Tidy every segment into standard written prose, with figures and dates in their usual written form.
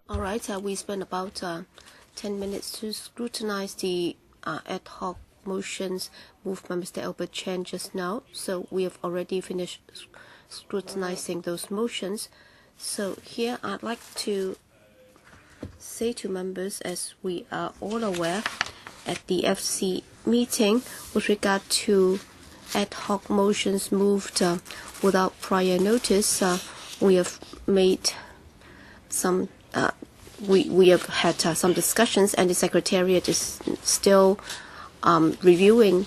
All right, we spent about 10 minutes to scrutinize the ad hoc motions moved by Mr. Albert Chan just now. So we have already finished scrutinizing those motions. So here I'd like to say to members, as we are all aware, at the FC meeting with regard to ad hoc motions moved without prior notice, we have made some we have had some discussions, and the Secretariat is still reviewing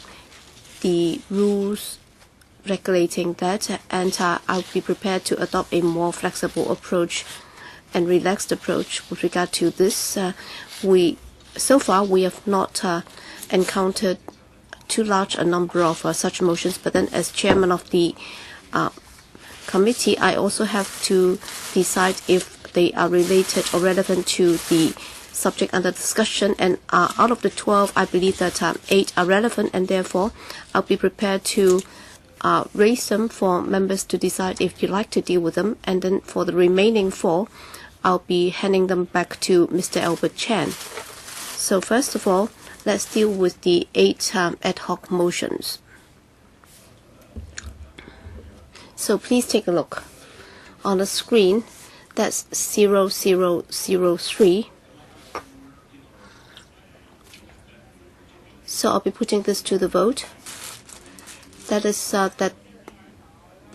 the rules regulating that, and I'll be prepared to adopt a more flexible approach and relaxed approach with regard to this. So far we have not encountered too large a number of such motions, but then as chairman of the committee, I also have to decide if they are related or relevant to the subject under discussion, and out of the 12, I believe that 8 are relevant, and therefore I'll be prepared to raise them for members to decide if you like to deal with them, and then for the remaining 4, I'll be handing them back to Mr. Albert Chan. So first of all, let's deal with the 8 ad hoc motions. So please take a look on the screen. That's 0003. So I'll be putting this to the vote. That is that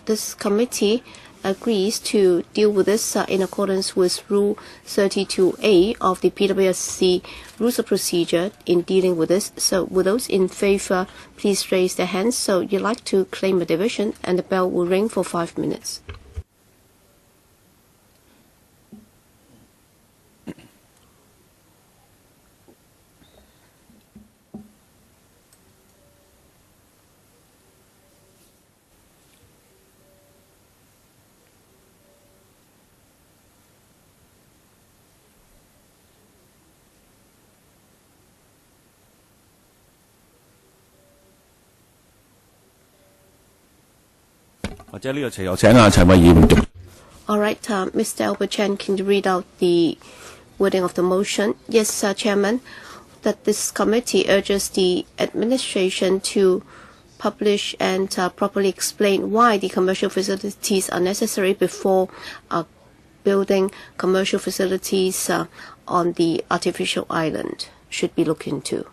this committee agrees to deal with this in accordance with Rule 32A of the PWSC Rules of Procedure in dealing with this. So with those in favor, please raise their hands. So you'd like to claim a division, and the bell will ring for 5 minutes. All right, Mr. Albert Chan, can you read out the wording of the motion? Yes, Chairman, that this committee urges the administration to publish and properly explain why the commercial facilities are necessary before building commercial facilities on the artificial island should be looked into.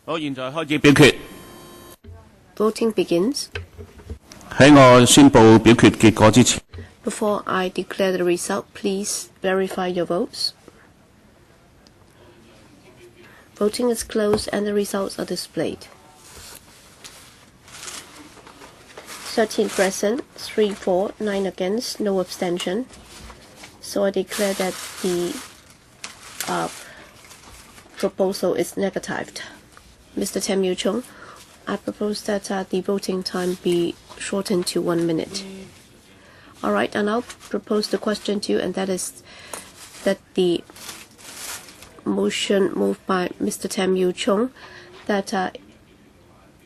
好，現在開始表決。Voting begins. 喺我宣布表決結果之前， Before I declare the result, please verify your votes. Voting is closed and the results are displayed. 13 present, 3 for, 9 against, no abstention. So I declare that the proposal is negatived. Mr. Tam Yu Chung, I propose that the voting time be shortened to 1 minute. All right, I now propose the question to you, and that is that the motion moved by Mr. Tam Yu Chung that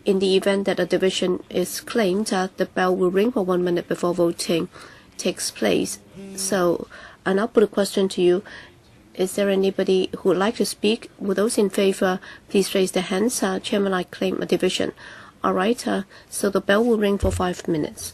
in the event that a division is claimed, the bell will ring for 1 minute before voting takes place. So I now put a question to you. Is there anybody who would like to speak? Will those in favor please raise their hands? Chairman, I claim a division. All right, so the bell will ring for 5 minutes.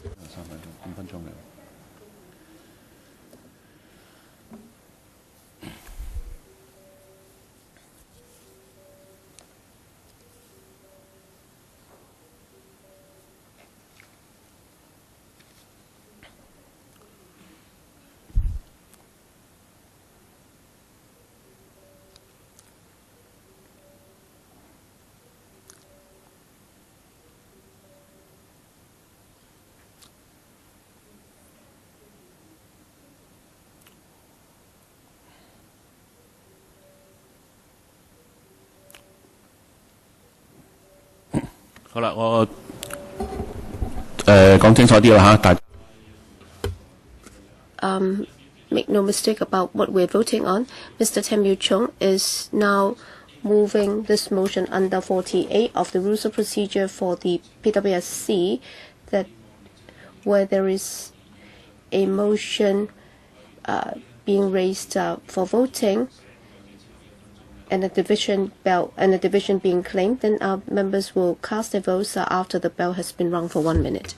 好啦，我講清楚啲啦嚇，大。Make no mistake about what we're voting on. Mr. Tam Yu Chung is now moving this motion under 48 of the Rules of Procedure for the PWSC, that where there is a motion being raised for voting and a division being claimed, then our members will cast their votes after the bell has been rung for 1 minute.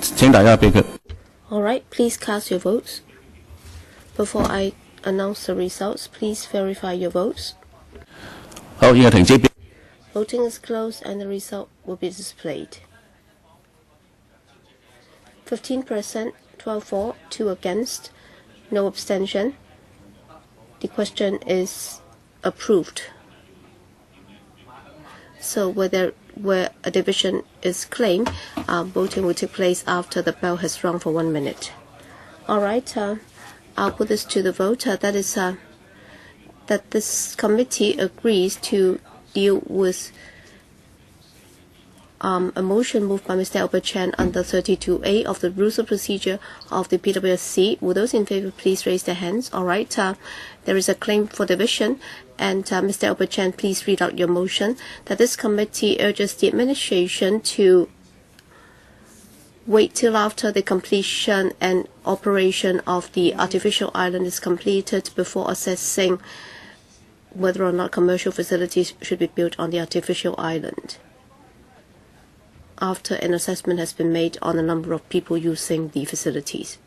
請大家表決。All right, please cast your votes. Before I announce the results, please verify your votes. 好，現在停止表。Voting is closed and the result will be displayed. 15%, 12 for, 2 against, no abstention. The question is approved. So where a division is claimed, voting will take place after the bell has rung for 1 minute. All right, I'll put this to the vote. That is that this committee agrees to deal with a motion moved by Mr. Albert Chan under 32A of the Rules of Procedure of the PWSC. Will those in favor please raise their hands? All right. There is a claim for division, and Mr. Albert Chan, please read out your motion. That this committee urges the administration to wait till after the completion and operation of the artificial island is completed before assessing whether or not commercial facilities should be built on the artificial island, after an assessment has been made on the number of people using the facilities.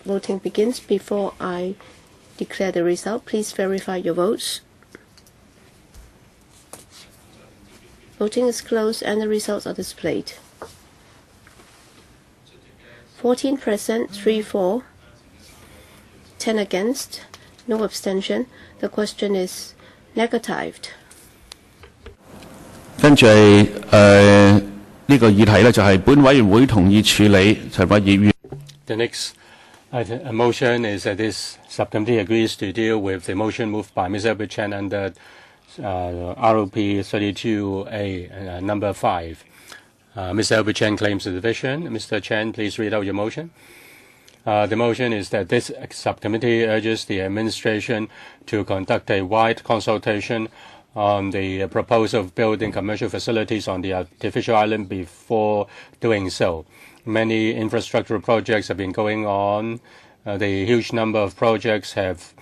Voting begins. Before I declare the result, please verify your votes. Voting is closed and the results are displayed. 14 present, 3 for, 10 against, no abstention. The question is negatived. 跟住呢個議題呢，就係本委員會同意處理陳偉業。The next motion is that this subcommittee agrees to deal with the motion moved by Ms. Albert Chan under ROP 32A number 5. Ms. Albert Chan claims the division. Mr. Chan, please read out your motion. The motion is that this subcommittee urges the administration to conduct a wide consultation on the proposal of building commercial facilities on the artificial island before doing so. Many infrastructural projects have been going on. The huge number of projects has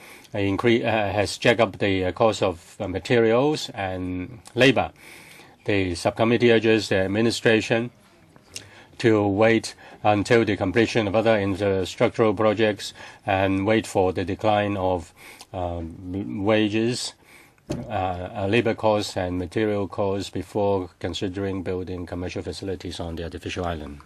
jacked up the cost of materials and labor. The subcommittee urges the administration to wait until the completion of other infrastructural projects and wait for the decline of wages, labor costs and material costs before considering building commercial facilities on the artificial island.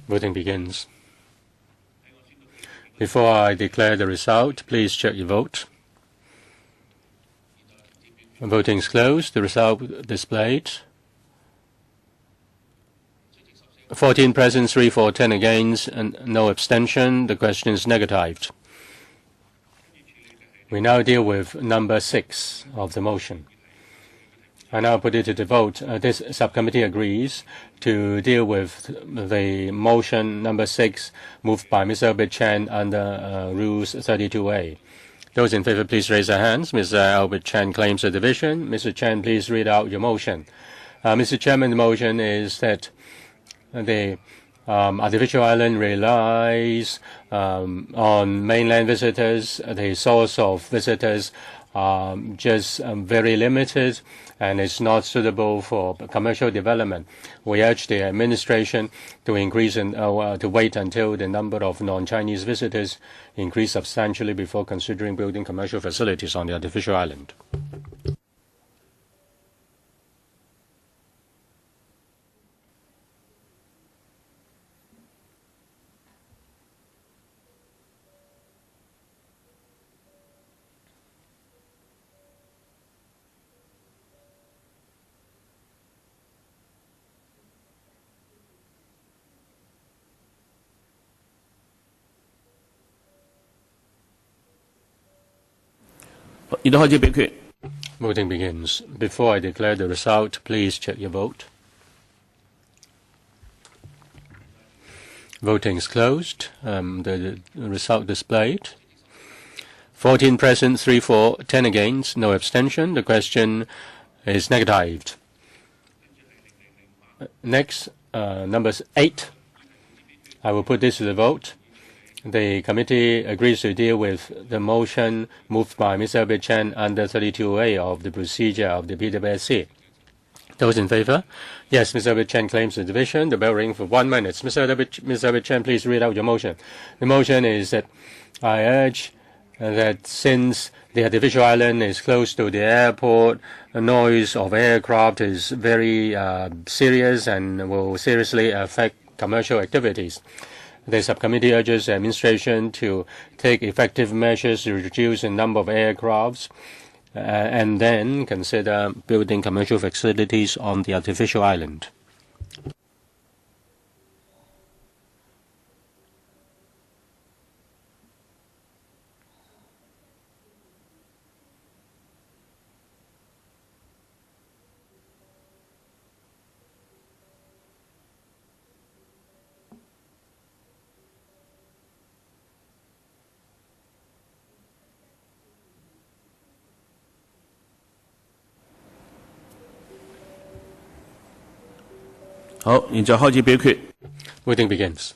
Voting begins. Before I declare the result, please check your vote. Voting is closed. The result displayed. 14 present, 3 for, 10 against, and no abstention. The question is negatived. We now deal with number 6 of the motion. I now put it to the vote. This subcommittee agrees to deal with the motion number 6 moved by Mr. Albert Chan under Rules 32A. Those in favor, please raise their hands. Mr. Albert Chan claims the division. Mr. Chan, please read out your motion. Mr. Chairman, the motion is that the artificial island relies on mainland visitors. The source of visitors just very limited, and it's not suitable for commercial development. We urge the administration to increase and to wait until the number of non-Chinese visitors increase substantially before considering building commercial facilities on the artificial island. 現在開始表決。 Voting begins. Before I declare the result, please check your vote. Voting is closed. The result displayed. 14 present, 3 for, 10 against, no abstention. The question is negatived. Next, number 8. I will put this to the vote. The committee agrees to deal with the motion moved by Mr. Albert Chan under 32A of the procedure of the PWSC. Those in favour? Yes, Mr. Albert Chan claims the division. The bell rings for 1 minute. Mr. Albert Chan, please read out your motion. The motion is that I urge that since the artificial island is close to the airport, the noise of aircraft is very serious and will seriously affect commercial activities. The subcommittee urges the administration to take effective measures to reduce the number of aircrafts and then consider building commercial facilities on the artificial island.好，現在開始表決。 Voting begins.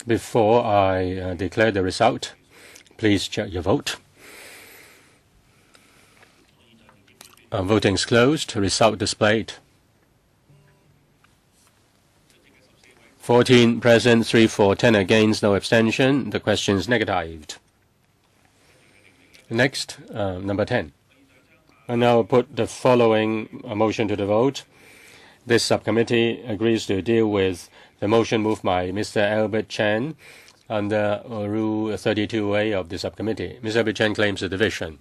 Before I declare the result, please check your vote. Voting is closed. Result displayed. 14 present, 3 for, 10 against, no abstention. The question is negatived. Next, number 10. I now put the following motion to the vote. This subcommittee agrees to deal with the motion moved by Mr. Albert Chan under Rule 32A of the subcommittee. Mr. Albert Chan claims the division.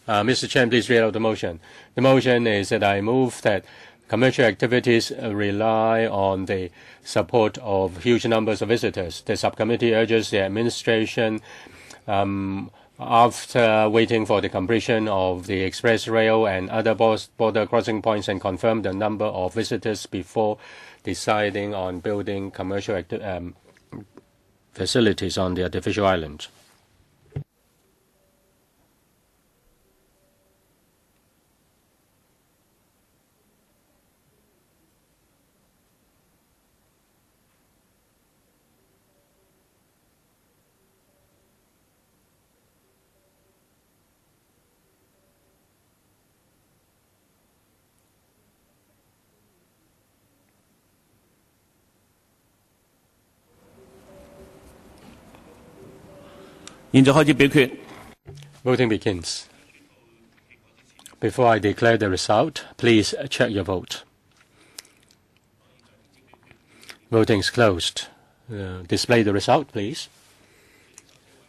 Mr. Chan, please read out the motion. The motion is that I move that commercial activities rely on the support of huge numbers of visitors. The subcommittee urges the administration after waiting for the completion of the express rail and other border crossing points and confirm the number of visitors before deciding on building commercial facilities on the artificial island.現在開始表決。 Voting begins. Before I declare the result, please check your vote. Voting is closed. Display the result, please.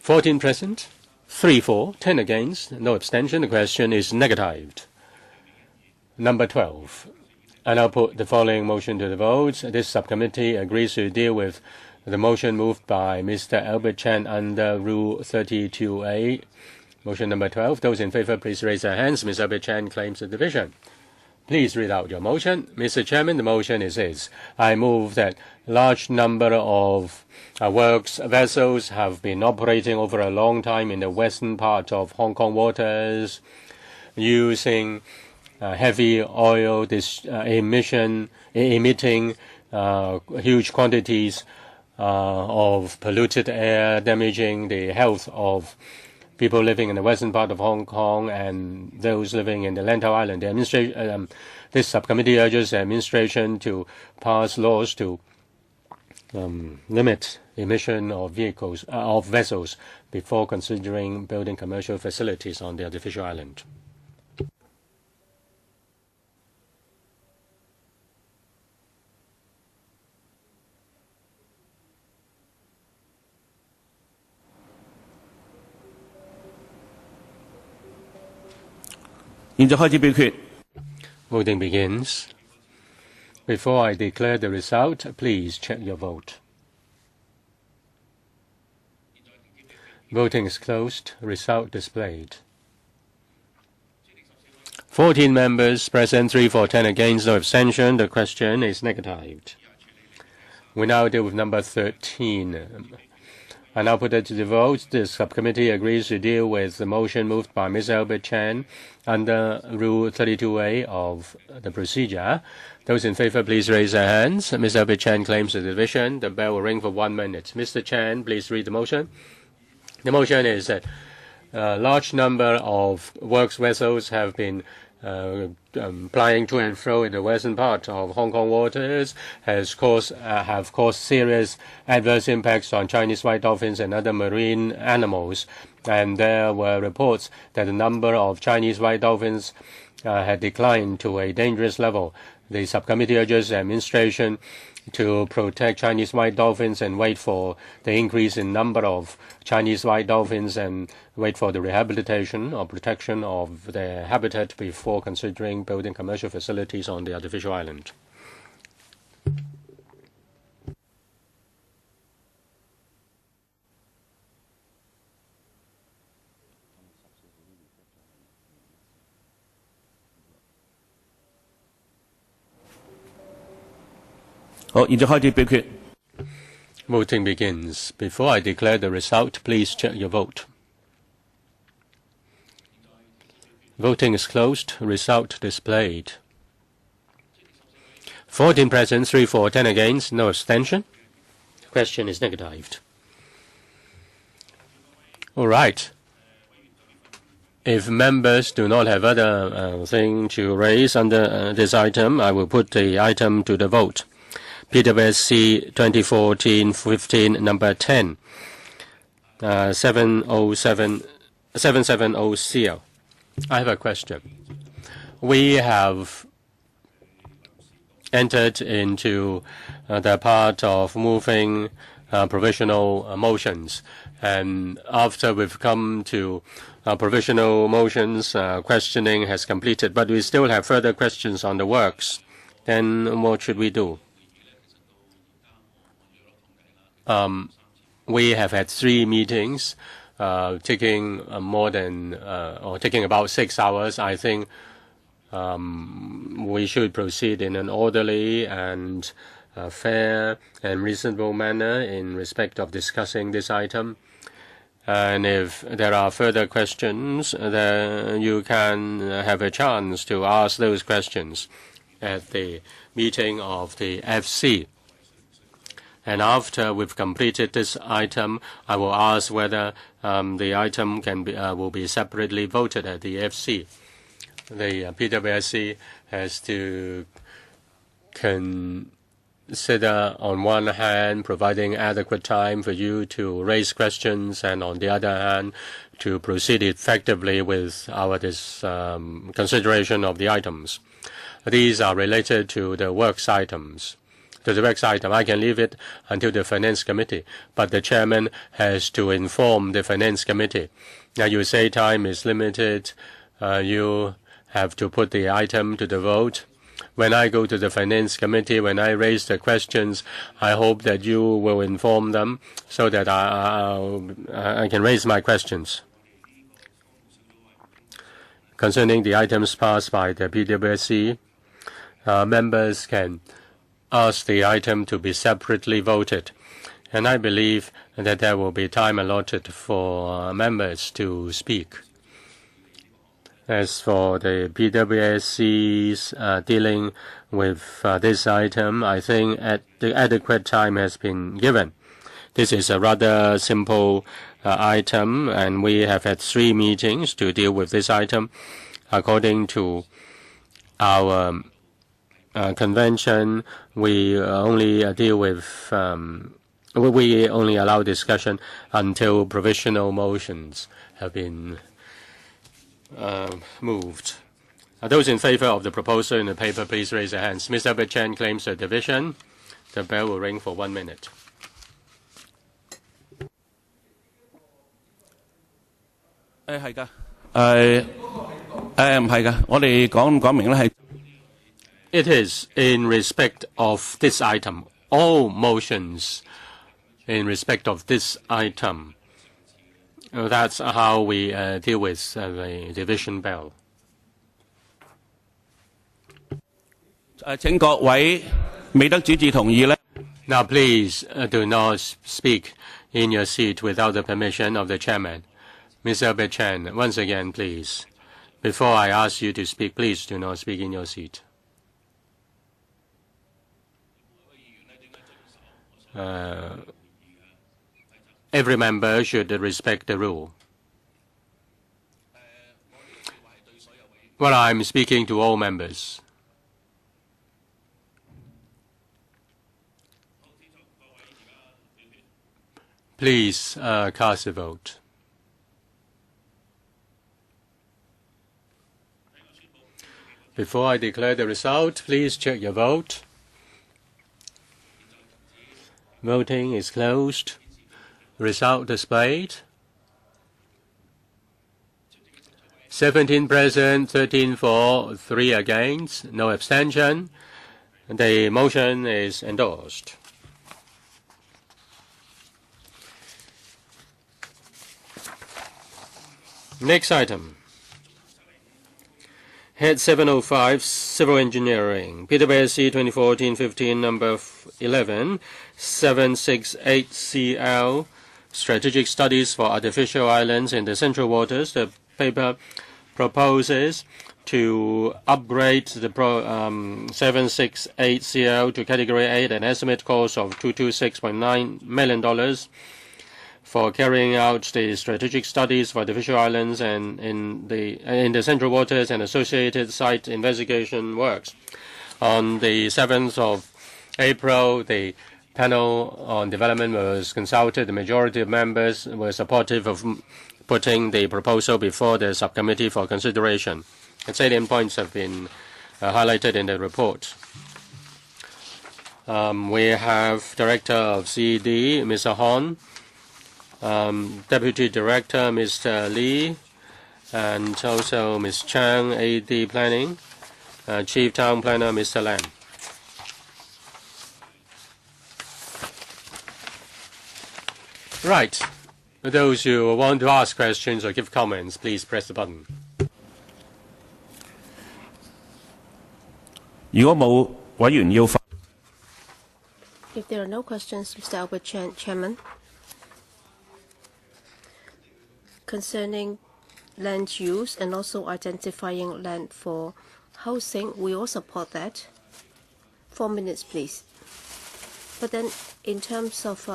14 present, 3 for, 10 against, no abstention. The question is negatived. Number 12. I now put the following motion to the vote. This subcommittee agrees to deal with the motion moved by Mr. Albert Chan under Rule 32A. Motion number 12. Those in favour, please raise their hands. Mr. Albert Chan claims the division. Please read out your motion. Mr. Chairman, the motion is this. I move that large number of works vessels have been operating over a long time in the western part of Hong Kong waters using heavy oil emitting huge quantities of polluted air, damaging the health of people living in the western part of Hong Kong and those living in the Lantau Island. This subcommittee urges the administration to pass laws to limit emission of vessels before considering building commercial facilities on the artificial island. Voting begins. Before I declare the result, please check your vote. Voting is closed. Result displayed. 14 members present, 3 for, 10 against, no abstention. The question is negatived. We now deal with number 13. I now put it to the vote. The subcommittee agrees to deal with the motion moved by Ms. Albert Chan under Rule 32A of the procedure. Those in favor, please raise their hands. Ms. Albert Chan claims the division. The bell will ring for 1 minute. Mr. Chan, please read the motion. The motion is that a large number of works vessels have been plying to and fro in the western part of Hong Kong waters have caused serious adverse impacts on Chinese white dolphins and other marine animals. And there were reports that the number of Chinese white dolphins had declined to a dangerous level. The subcommittee urges the administration to protect Chinese white dolphins and wait for the increase in number of Chinese white dolphins and wait for the rehabilitation or protection of their habitat before considering building commercial facilities on the artificial island. Voting begins. Before I declare the result, please check your vote. Voting is closed. Result displayed. 14 present, 3 for, 10 against, no abstention. The question is negatived. All right. If members do not have other thing to raise under this item, I will put the item to the vote. PWSC 2014-15, number 10, 770CL. I have a question. We have entered into the part of moving provisional motions. And after we've come to provisional motions, questioning has completed, but we still have further questions on the works. Then what should we do? We have had 3 meetings, taking taking about 6 hours. I think we should proceed in an orderly and fair and reasonable manner in respect of discussing this item. And if there are further questions, then you can have a chance to ask those questions at the meeting of the FC. And after we've completed this item, I will ask whether the item will be separately voted at the FC. The PWSC has to consider, on one hand, providing adequate time for you to raise questions, and on the other hand, to proceed effectively with our consideration of the items. These are related to the works items. To the works item, I can leave it until the Finance Committee, but the chairman has to inform the Finance Committee. Now, you say time is limited. You have to put the item to the vote. When I go to the Finance Committee, when I raise the questions, I hope that you will inform them so that I can raise my questions. Concerning the items passed by the PWSC, members can ask the item to be separately voted. And I believe that there will be time allotted for members to speak. As for the PWSC's dealing with this item, I think the adequate time has been given. This is a rather simple item, and we have had 3 meetings to deal with this item. According to our convention, we only deal with we only allow discussion until provisional motions have been moved. Those in favor of the proposal in the paper, please raise their hands. Mr. Albert Chan claims a division. The bell will ring for 1 minute. It is in respect of this item. All motions in respect of this item That's how we deal with the division bell. 請各位未得主持同意呢。 Now, please do not speak in your seat without the permission of the chairman. Ms. Albert Chan, once again, please. Before I ask you to speak, please do not speak in your seat. Every member should respect the rule. Well, I'm speaking to all members. Please cast a vote. Before I declare the result, please check your vote. Voting is closed. Result displayed. 17 present, 13 for, 3 against, no abstention. The motion is endorsed. Next item. Head 705, Civil Engineering, PWSC 2014-15, number 11, 768CL, Strategic Studies for Artificial Islands in the Central Waters. The paper proposes to upgrade the 768CL to Category 8, an estimate cost of $226.9 million for carrying out the strategic studies for artificial islands and in the Central Waters and associated site investigation works. On the 7th of April, the panel on development was consulted. The majority of members were supportive of putting the proposal before the subcommittee for consideration. And salient points have been highlighted in the report. We have Director of CED, Mr. Hon, Deputy Director, Mr. Lee, and also Ms. Chang, AD Planning, Chief Town Planner, Mr. Lam. Right. Those who want to ask questions or give comments, please press the button. 如果冇委員要發， If there are no questions, Mr. Albert Chairman, concerning land use and also identifying land for housing, we all support that. 4 minutes, please. But then in terms of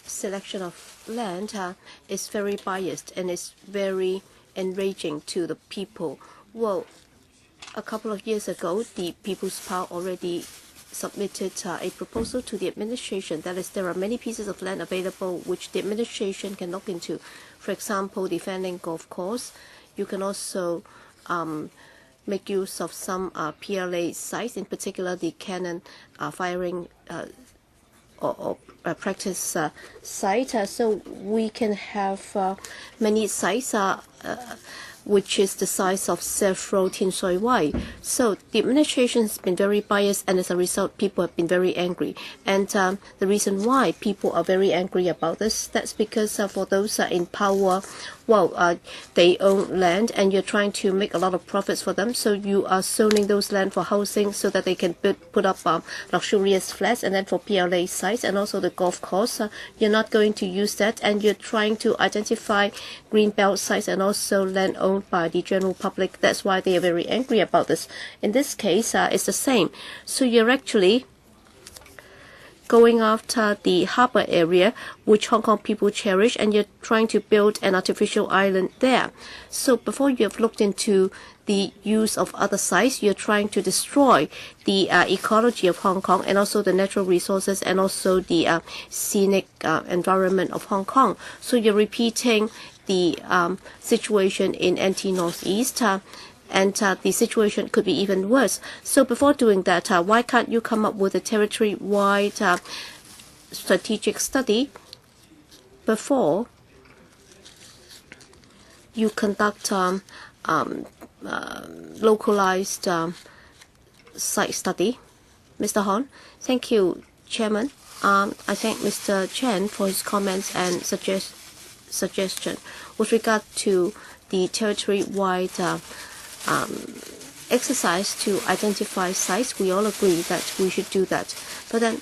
selection of land, it's very biased and it's very enraging to the people. Well, a couple of years ago, the People's Power already submitted a proposal to the administration. That is, there are many pieces of land available which the administration can look into. For example, the Fanning Golf Course. You can also make use of some PLA sites, in particular the cannon firing or practice site. So we can have many sites which is the size of several Tin Shui Wai. So the administration has been very biased, and as a result, people have been very angry. And the reason why people are very angry about this, that's because for those in power, well, they own land, and you're trying to make a lot of profits for them. So you are zoning those land for housing so that they can put up luxurious flats, and then for PLA sites and also the golf course, you're not going to use that, and you're trying to identify greenbelt sites and also land owned by the general public. That's why they are very angry about this. In this case, it's the same. So you're actually going after the harbor area, which Hong Kong people cherish, and you're trying to build an artificial island there. So before you have looked into the use of other sites, you're trying to destroy the ecology of Hong Kong and also the natural resources and also the scenic environment of Hong Kong. So you're repeating the situation in NT Northeast, and the situation could be even worse. So before doing that, why can't you come up with a territory-wide strategic study before you conduct localized site study? Mr. Hon. Thank you, Chairman. I thank Mr. Chen for his comments and suggestions. suggestion. With regard to the territory-wide exercise to identify sites, we all agree that we should do that. But then,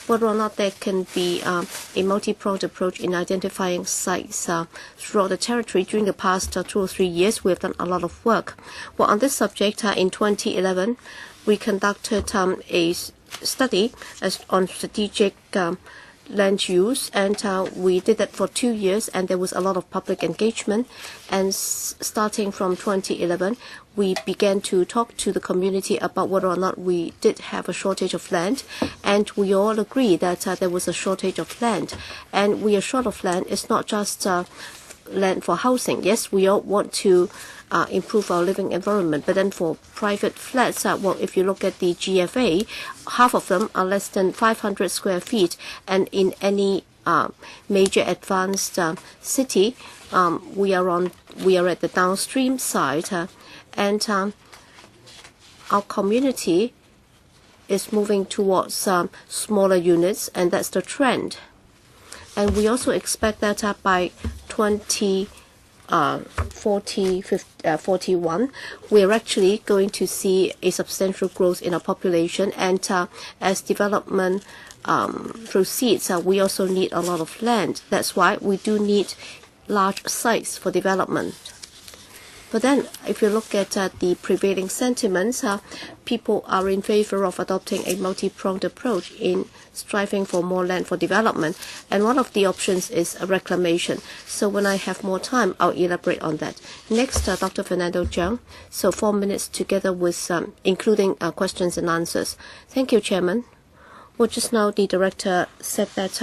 whether or not there can be a multi-pronged approach in identifying sites throughout the territory, during the past 2 or 3 years, we have done a lot of work. Well, on this subject, in 2011, we conducted a study on strategic land use, and we did that for 2 years, and there was a lot of public engagement. And starting from 2011, we began to talk to the community about whether or not we did have a shortage of land, and we all agree that there was a shortage of land. And we are short of land. It's not just land for housing. Yes, we all want to improve our living environment, but then for private flats, well, if you look at the GFA, half of them are less than 500 square feet, and in any major advanced city, we are at the downstream side, and our community is moving towards smaller units, and that's the trend. And we also expect that by 2041, we're actually going to see a substantial growth in our population, and as development proceeds, we also need a lot of land. That's why we do need large sites for development. But then, if you look at the prevailing sentiments, people are in favor of adopting a multi-pronged approach in striving for more land for development. And one of the options is a reclamation. So when I have more time, I'll elaborate on that. Next, Dr. Fernando Cheung. So 4 minutes together with including questions and answers. Thank you, Chairman. Well, just now the director said that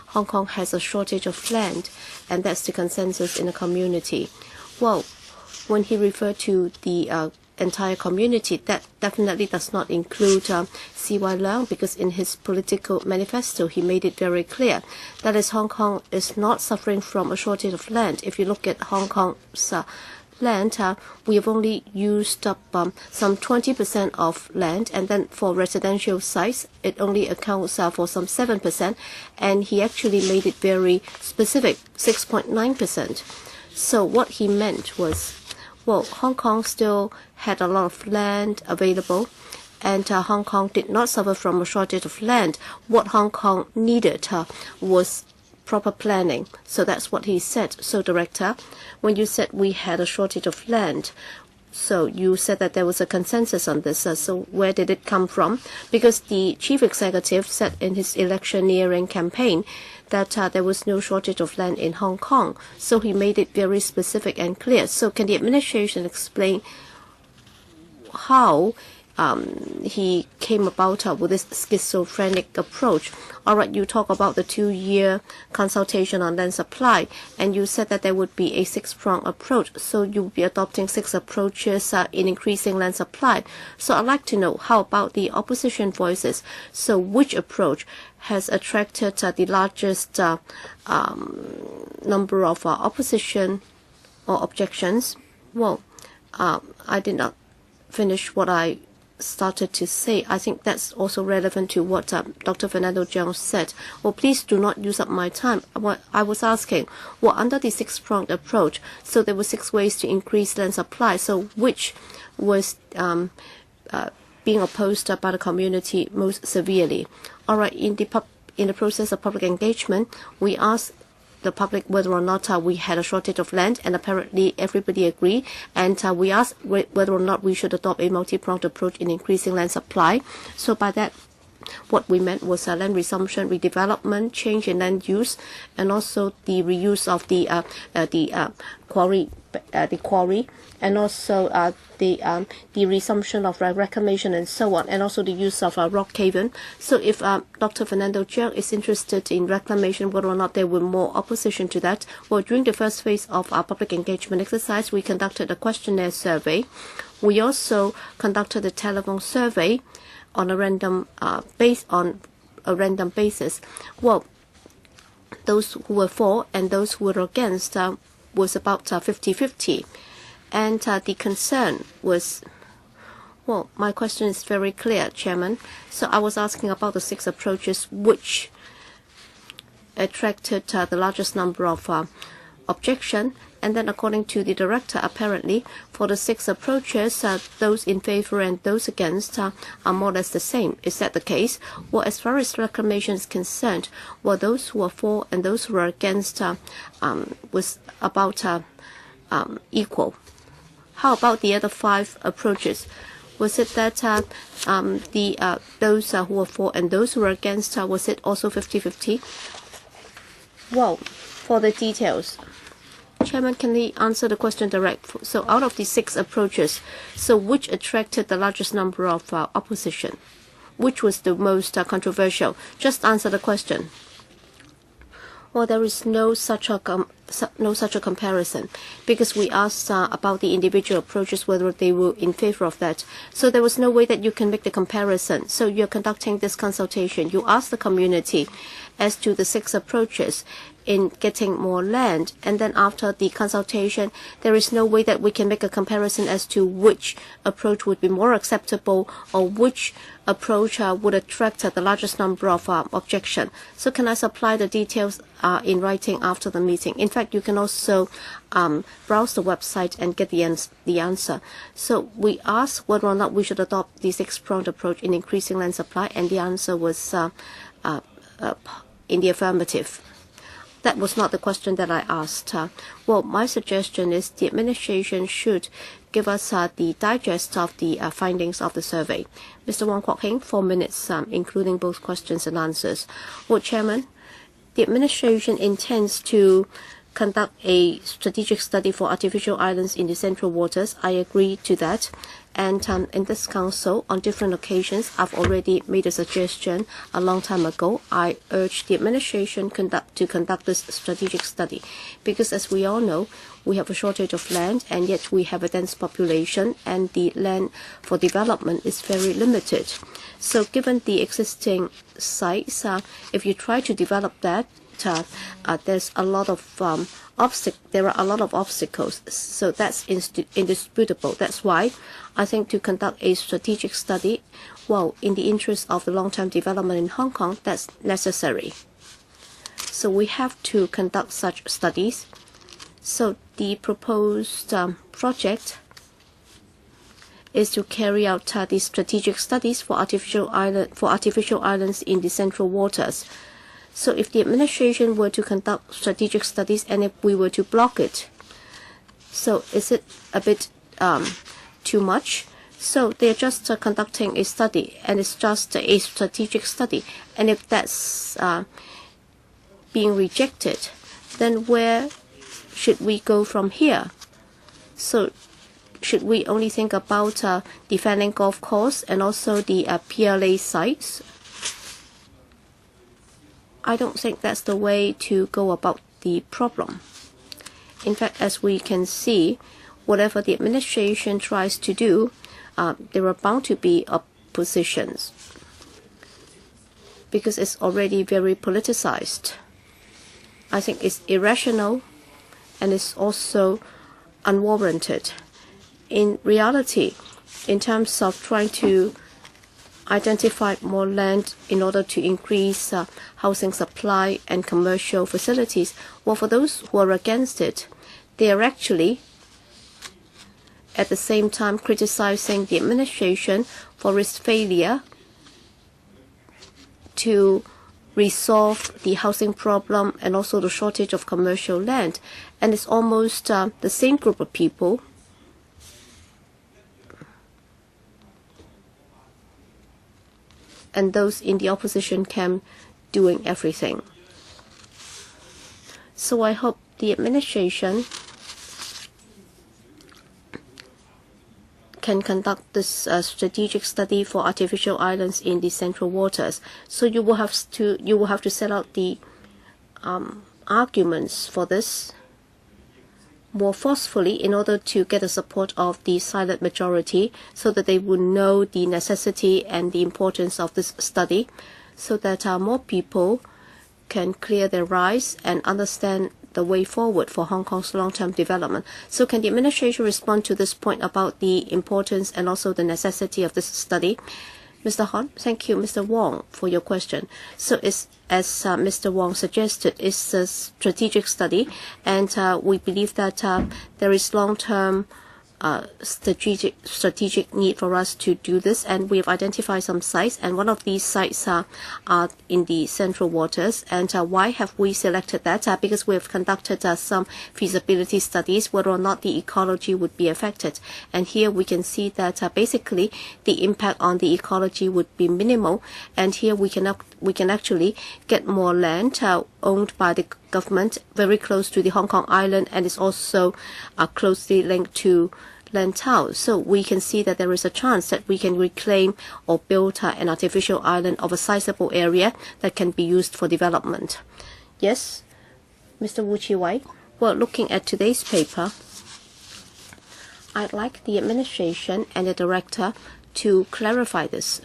Hong Kong has a shortage of land, and that's the consensus in the community. Well, when he referred to the entire community, that definitely does not include C.Y. Leung, because in his political manifesto, he made it very clear that is, Hong Kong is not suffering from a shortage of land. If you look at Hong Kong's land, we have only used up some 20% of land, and then for residential sites, it only accounts for some 7%, and he actually made it very specific, 6.9%. So what he meant was, well, Hong Kong still had a lot of land available, and Hong Kong did not suffer from a shortage of land. What Hong Kong needed was proper planning. So that's what he said. So, Director, when you said we had a shortage of land, so you said that there was a consensus on this. So where did it come from? Because the chief executive said in his electioneering campaign that there was no shortage of land in Hong Kong. So he made it very specific and clear. So can the administration explain how he came about with this schizophrenic approach? All right, you talk about the 2-year consultation on land supply, and you said that there would be a 6-pronged approach. So you will be adopting 6 approaches in increasing land supply. So I'd like to know, how about the opposition voices? So which approach has attracted the largest number of opposition or objections? Well, I did not finish what I started to say. I think that's also relevant to what Dr. Fernando Cheung said. Well, please do not use up my time. What I was asking, well, under the 6-pronged approach, so there were 6 ways to increase land supply. So which was being opposed by the community most severely? All right, in the process of public engagement, we asked the public whether or not we had a shortage of land, and apparently everybody agreed. And we asked whether or not we should adopt a multi-pronged approach in increasing land supply. So by that, what we meant was land resumption, redevelopment, change in land use, and also the reuse of the quarry, and also the resumption of reclamation and so on, and also the use of rock cavern. So if Dr. Fernando Cheung is interested in reclamation, whether or not there were more opposition to that, well, during the first phase of our public engagement exercise, we conducted a questionnaire survey. We also conducted a telephone survey on a random basis. Well, those who were for and those who were against was about 50-50. And the concern was, well, my question is very clear, Chairman. So I was asking about the 6 approaches, which attracted the largest number of objection. And then according to the director, apparently, for the 6 approaches, those in favor and those against are more or less the same. Is that the case? Well, as far as reclamation is concerned, well, those who are for and those who are against was about equal. How about the other 5 approaches? Was it that those who were for and those who were against, was it also 50-50? Well, for the details, Chairman, can he answer the question direct? So out of the 6 approaches, so which attracted the largest number of opposition? Which was the most controversial? Just answer the question. Well, there is no such a comparison, because we asked about the individual approaches, whether they were in favor of that. So there was no way that you can make the comparison. So you're conducting this consultation. You ask the community as to the 6 approaches in getting more land, and then after the consultation, there is no way that we can make a comparison as to which approach would be more acceptable or which approach would attract the largest number of objection. So can I supply the details in writing after the meeting? In fact, you can also browse the website and get the answer. So we asked whether or not we should adopt the 6-pronged approach in increasing land supply, and the answer was in the affirmative. That was not the question that I asked. Well, my suggestion is the administration should give us the digest of the findings of the survey. Mr. Wong Kwok Heng, 4 minutes, including both questions and answers. Well, Chairman, the administration intends to conduct a strategic study for artificial islands in the central waters. I agree to that. And in this council, on different occasions, I've already made a suggestion a long time ago. I urged the administration to conduct this strategic study, because as we all know, we have a shortage of land, and yet we have a dense population, and the land for development is very limited. So given the existing sites, if you try to develop that, there's a lot of there are a lot of obstacles. So that's indisputable. That's why I think to conduct a strategic study, well, in the interest of the long-term development in Hong Kong, that's necessary. So we have to conduct such studies. So the proposed project is to carry out the strategic studies for artificial islands in the central waters. So if the administration were to conduct strategic studies, and if we were to block it, so is it a bit too much? So they're just conducting a study, and it's just a strategic study. And if that's being rejected, then where should we go from here? So should we only think about defending golf course and also the PLA sites? I don't think that's the way to go about the problem. In fact, as we can see, whatever the administration tries to do, there are bound to be oppositions, because it's already very politicized. I think it's irrational, and it's also unwarranted. In reality, in terms of trying to identify more land in order to increase housing supply and commercial facilities, well, for those who are against it, they are actually at the same time criticizing the administration for its failure to resolve the housing problem and also the shortage of commercial land. And it's almost the same group of people and those in the opposition camp doing everything. So I hope the administration can conduct this strategic study for artificial islands in the central waters. So you will have to set out the arguments for this more forcefully in order to get the support of the silent majority, so that they would know the necessity and the importance of this study, so that more people can clear their eyes and understand the way forward for Hong Kong's long-term development. So can the administration respond to this point about the importance and also the necessity of this study? Mr. Han, thank you, Mr. Wong, for your question. So as Mr. Wong suggested, it's a strategic study, and we believe that there is long-term strategic need for us to do this, and we have identified some sites, and one of these sites are in the central waters. And why have we selected that? Because we have conducted some feasibility studies whether or not the ecology would be affected, and here we can see that basically the impact on the ecology would be minimal, and here we can actually get more land owned by the government very close to the Hong Kong island, and is also closely linked to Lantau. So we can see that there is a chance that we can reclaim or build an artificial island of a sizable area that can be used for development. Yes, Mr. Wu Chi-wai. Well, looking at today's paper, I'd like the administration and the director to clarify this.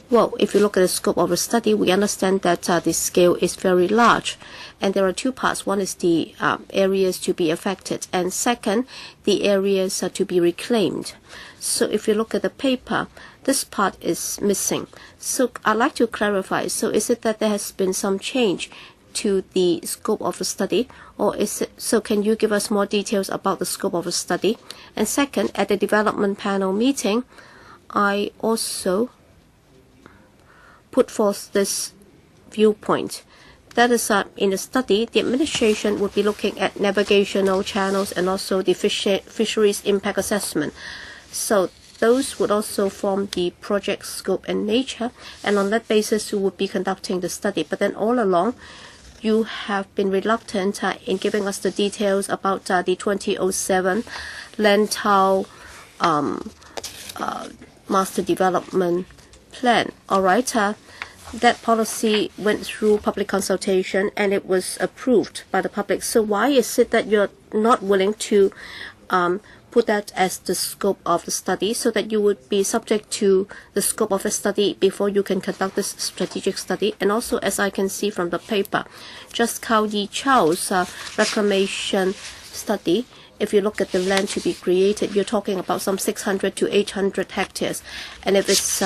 Well, if you look at the scope of the study, we understand that the scale is very large, and there are two parts. One is the areas to be affected, and second, the areas to be reclaimed. So if you look at the paper, this part is missing. So I'd like to clarify. So is it that there has been some change to the scope of the study, or is it so? Can you give us more details about the scope of the study? And second, at the development panel meeting, I also put forth this viewpoint. That is, in the study, the administration would be looking at navigational channels and also the fisheries impact assessment. So those would also form the project scope and nature, and on that basis you would be conducting the study. But then all along, you have been reluctant in giving us the details about the 2007 Lantau Master Development Plan. All right. That policy went through public consultation and it was approved by the public. So why is it that you're not willing to put that as the scope of the study, so that you would be subject to the scope of the study before you can conduct this strategic study? And also, as I can see from the paper, just Cao Yi Chao's reclamation study, if you look at the land to be created, you're talking about some 600 to 800 hectares. And if it's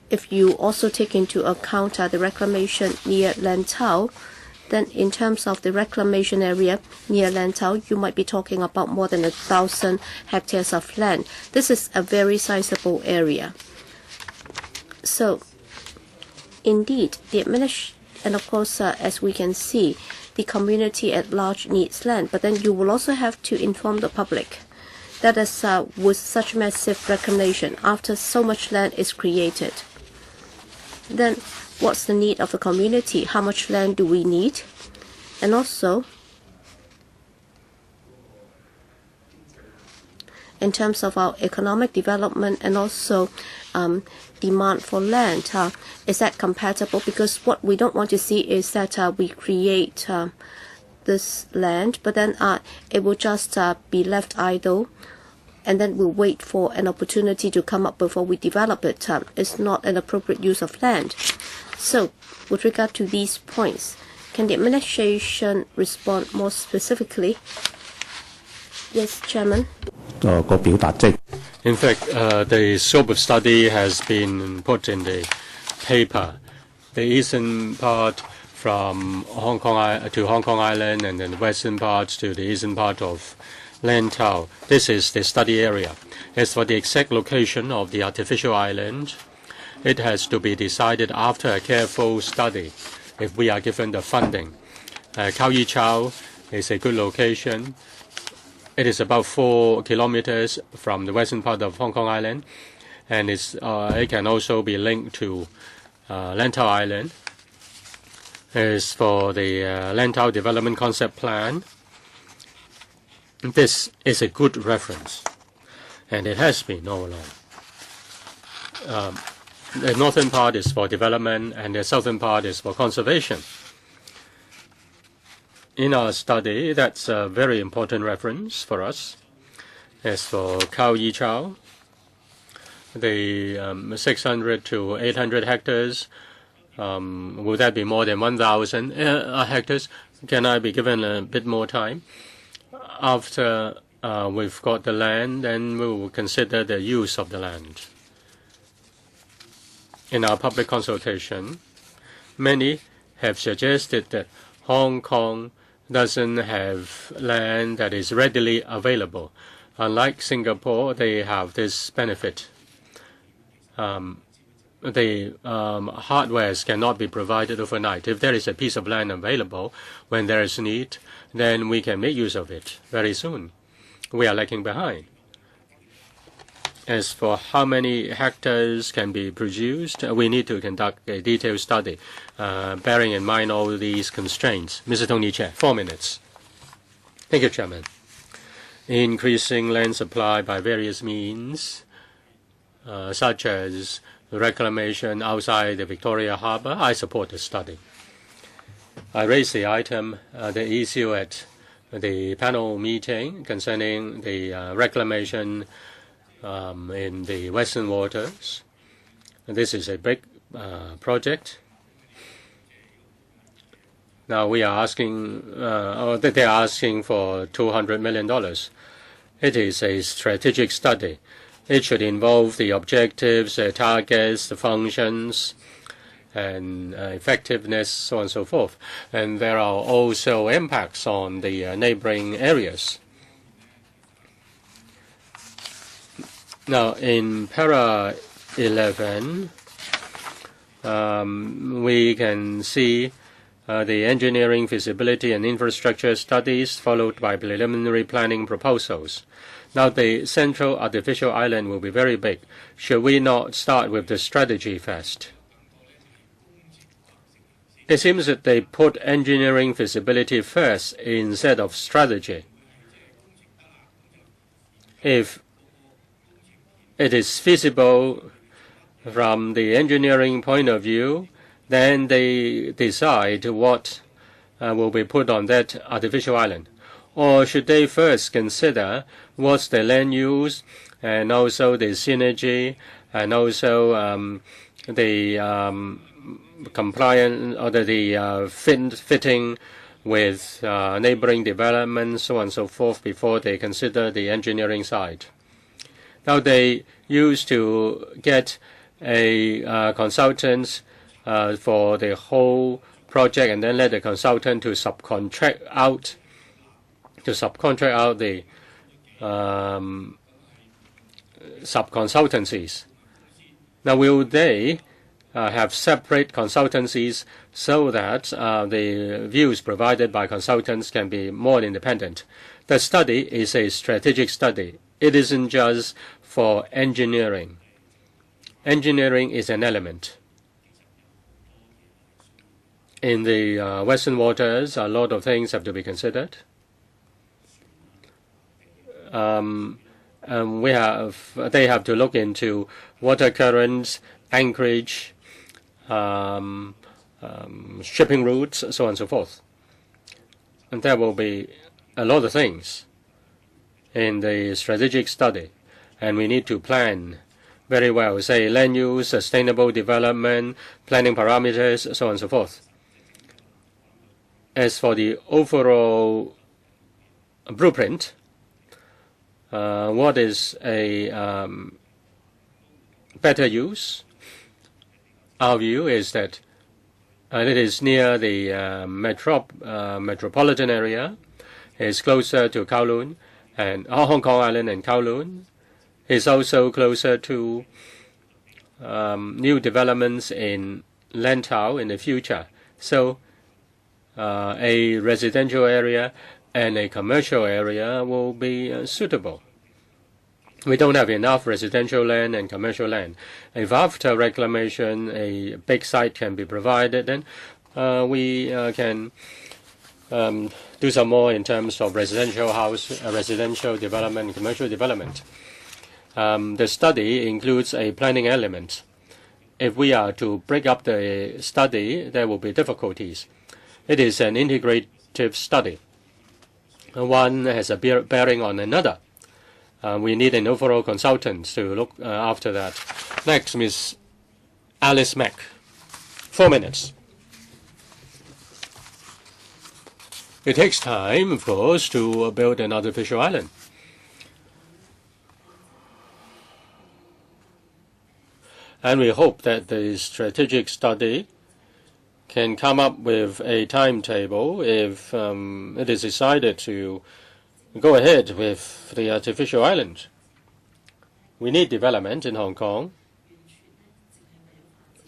if you also take into account the reclamation near Lantau, then in terms of the reclamation area near Lantau, you might be talking about more than 1,000 hectares of land. This is a very sizable area. So, indeed, the administration, and of course, as we can see, the community at large needs land, but then you will also have to inform the public. That is, with such massive reclamation, after so much land is created, then what's the need of the community? How much land do we need? And also, in terms of our economic development and also demand for land, is that compatible? Because what we don't want to see is that we create this land, but then it will just be left idle, and then we'll wait for an opportunity to come up before we develop it. It's not an appropriate use of land. So, with regard to these points, can the administration respond more specifically? Yes, Chairman. In fact, the scope of study has been put in the paper. The eastern part from Hong Kong to Hong Kong Island, and then the western part to the eastern part of Lantau. This is the study area. As for the exact location of the artificial island, it has to be decided after a careful study if we are given the funding. Cao Yi Chao is a good location. It is about 4 kilometers from the western part of Hong Kong Island, and it can also be linked to Lantau Island. As for the Lantau Development Concept Plan, this is a good reference, and it has been all along. The northern part is for development, and the southern part is for conservation. In our study, that's a very important reference for us. As for Cao Yi Chao, the 600 to 800 hectares, will that be more than 1,000 hectares? Can I be given a bit more time? After we've got the land, then we will consider the use of the land. In our public consultation, many have suggested that Hong Kong doesn't have land that is readily available. Unlike Singapore, they have this benefit. The hardwares cannot be provided overnight. If there is a piece of land available when there is need, then we can make use of it very soon. We are lagging behind. As for how many hectares can be produced, we need to conduct a detailed study, bearing in mind all these constraints. Mr. Tony Chair, 4 minutes. Thank you, Chairman. Increasing land supply by various means, such as reclamation outside the Victoria Harbour, I support the study. I raised the item, the issue at the panel meeting concerning the reclamation in the Western waters. This is a big project. Now we are asking, they are asking for $200 million. It is a strategic study. It should involve the objectives, the targets, the functions, and effectiveness, so on and so forth. And there are also impacts on the neighboring areas. Now, in para 11, we can see the engineering, feasibility, and infrastructure studies, followed by preliminary planning proposals. Now, the central artificial island will be very big. Should we not start with the strategy first? It seems that they put engineering feasibility first instead of strategy. If it is feasible from the engineering point of view, then they decide what will be put on that artificial island. Or should they first consider what's the land use and also the synergy and also the compliance or the fitting with neighboring developments, so on and so forth, before they consider the engineering side? Now, they used to get a consultant for the whole project and then let the consultant to subcontract out the sub-consultancies. Now, will they have separate consultancies so that the views provided by consultants can be more independent? The study is a strategic study. It isn't just for engineering. Engineering is an element. In the Western waters, a lot of things have to be considered. They have to look into water currents, anchorage, shipping routes, so on and so forth. And there will be a lot of things in the strategic study, and we need to plan very well, say land use, sustainable development, planning parameters, so on and so forth. As for the overall blueprint, what is a better use? Our view is that it is near the metropolitan area. It's closer to Kowloon and Hong Kong Island and Kowloon. It's also closer to new developments in Lantau in the future. So a residential area and a commercial area will be suitable. We don't have enough residential land and commercial land. If after reclamation a big site can be provided, then we can do some more in terms of residential development, commercial development. The study includes a planning element. If we are to break up the study, there will be difficulties. It is an integrative study. One has a bearing on another. We need an overall consultant to look after that. Next, Ms. Alice Mack. 4 minutes. It takes time, of course, to build an artificial island. And we hope that the strategic study can come up with a timetable if it is decided to go ahead with the artificial island. We need development in Hong Kong,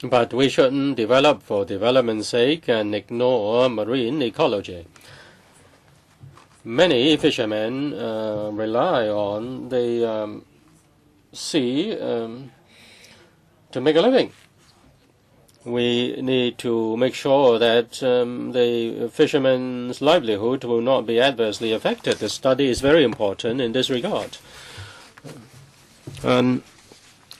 but we shouldn't develop for development's sake and ignore marine ecology. Many fishermen rely on the sea to make a living. We need to make sure that the fishermen's livelihood will not be adversely affected. The study is very important in this regard. And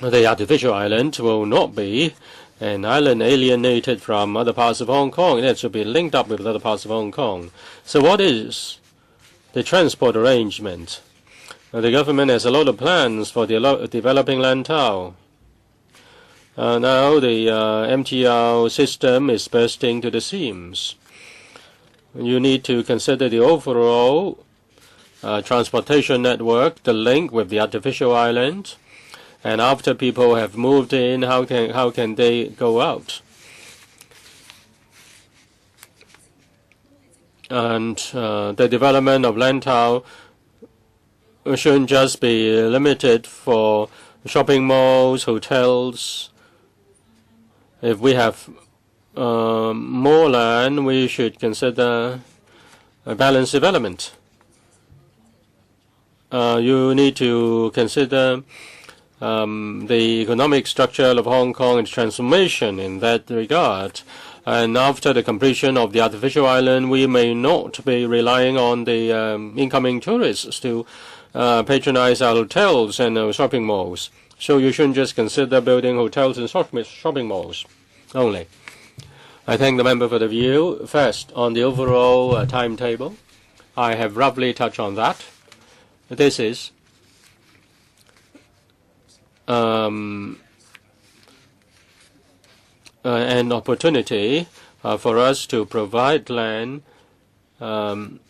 the artificial island will not be an island alienated from other parts of Hong Kong. It should be linked up with other parts of Hong Kong. So what is the transport arrangement? The government has a lot of plans for developing Lantau. Now the MTR system is bursting to the seams. You need to consider the overall transportation network, the link with the artificial island, and after people have moved in, how can they go out? And the development of Lantau shouldn't just be limited for shopping malls, hotels. If we have more land, we should consider a balanced development. You need to consider the economic structure of Hong Kong and transformation in that regard. And after the completion of the artificial island, we may not be relying on the incoming tourists to patronize our hotels and shopping malls. So you shouldn't just consider building hotels and shopping malls only. I thank the member for the view. First, on the overall timetable, I have roughly touched on that. This is an opportunity for us to provide land. The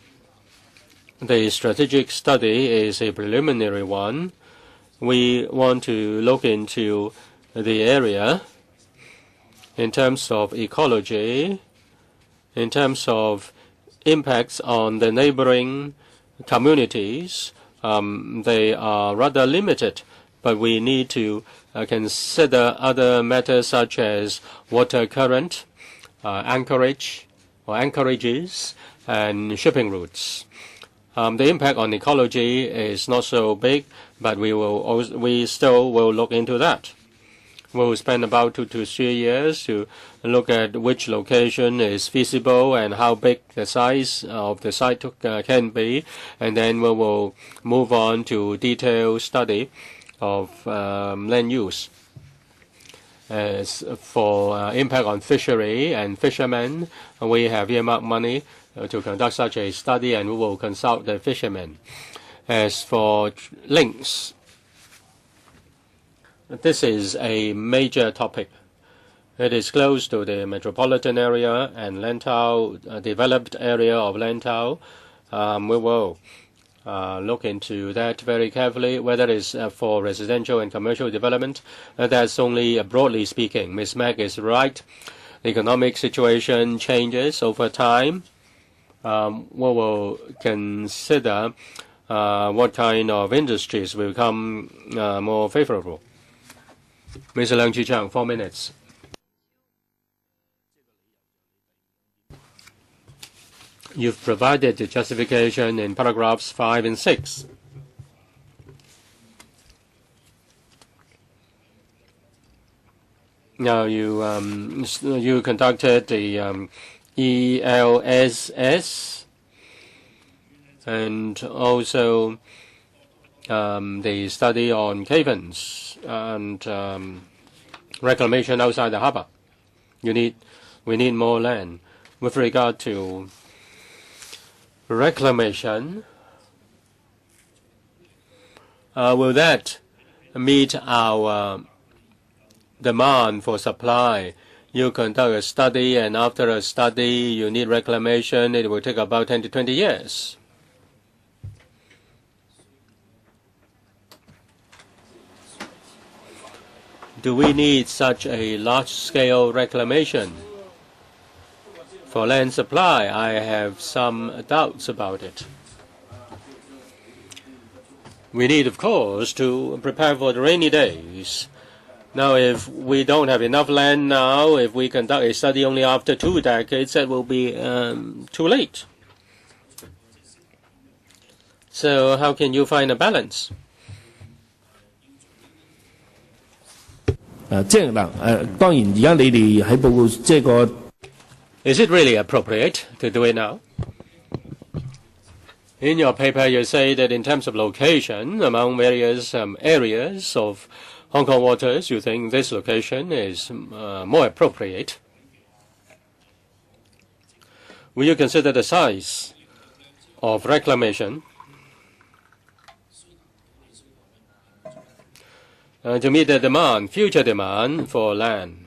strategic study is a preliminary one. We want to look into the area in terms of ecology, in terms of impacts on the neighboring communities. They are rather limited, but we need to consider other matters such as water current, anchorages, and shipping routes. The impact on ecology is not so big, but we still will look into that. We'll spend about 2 to 3 years to look at which location is feasible and how big the size of the site can be, and then we will move on to detailed study of land use. As for impact on fishery and fishermen, we have earmarked money to conduct such a study, and we will consult the fishermen. As for links, this is a major topic. It is close to the metropolitan area and Lantau, developed area of Lantau. We will look into that very carefully, whether it is for residential and commercial development. That's only broadly speaking. Ms. Mack is right. The economic situation changes over time. We will consider what kind of industries will become more favorable. Mr. Leung Chi-Chang, 4 minutes. You've provided the justification in paragraphs 5 and 6. Now you conducted the ELSS and also the study on cavens and reclamation outside the harbour. We need more land. With regard to reclamation, will that meet our demand for supply? You conduct a study, and after a study, you need reclamation. It will take about 10 to 20 years. Do we need such a large-scale reclamation for land supply? I have some doubts about it. We need, of course, to prepare for the rainy days. Now, if we don't have enough land now, if we conduct a study only after 2 decades, that will be too late. So how can you find a balance? Is it really appropriate to do it now? In your paper, you say that in terms of location, among various areas of Hong Kong waters, you think this location is more appropriate. Will you consider the size of reclamation to meet the demand, future demand for land?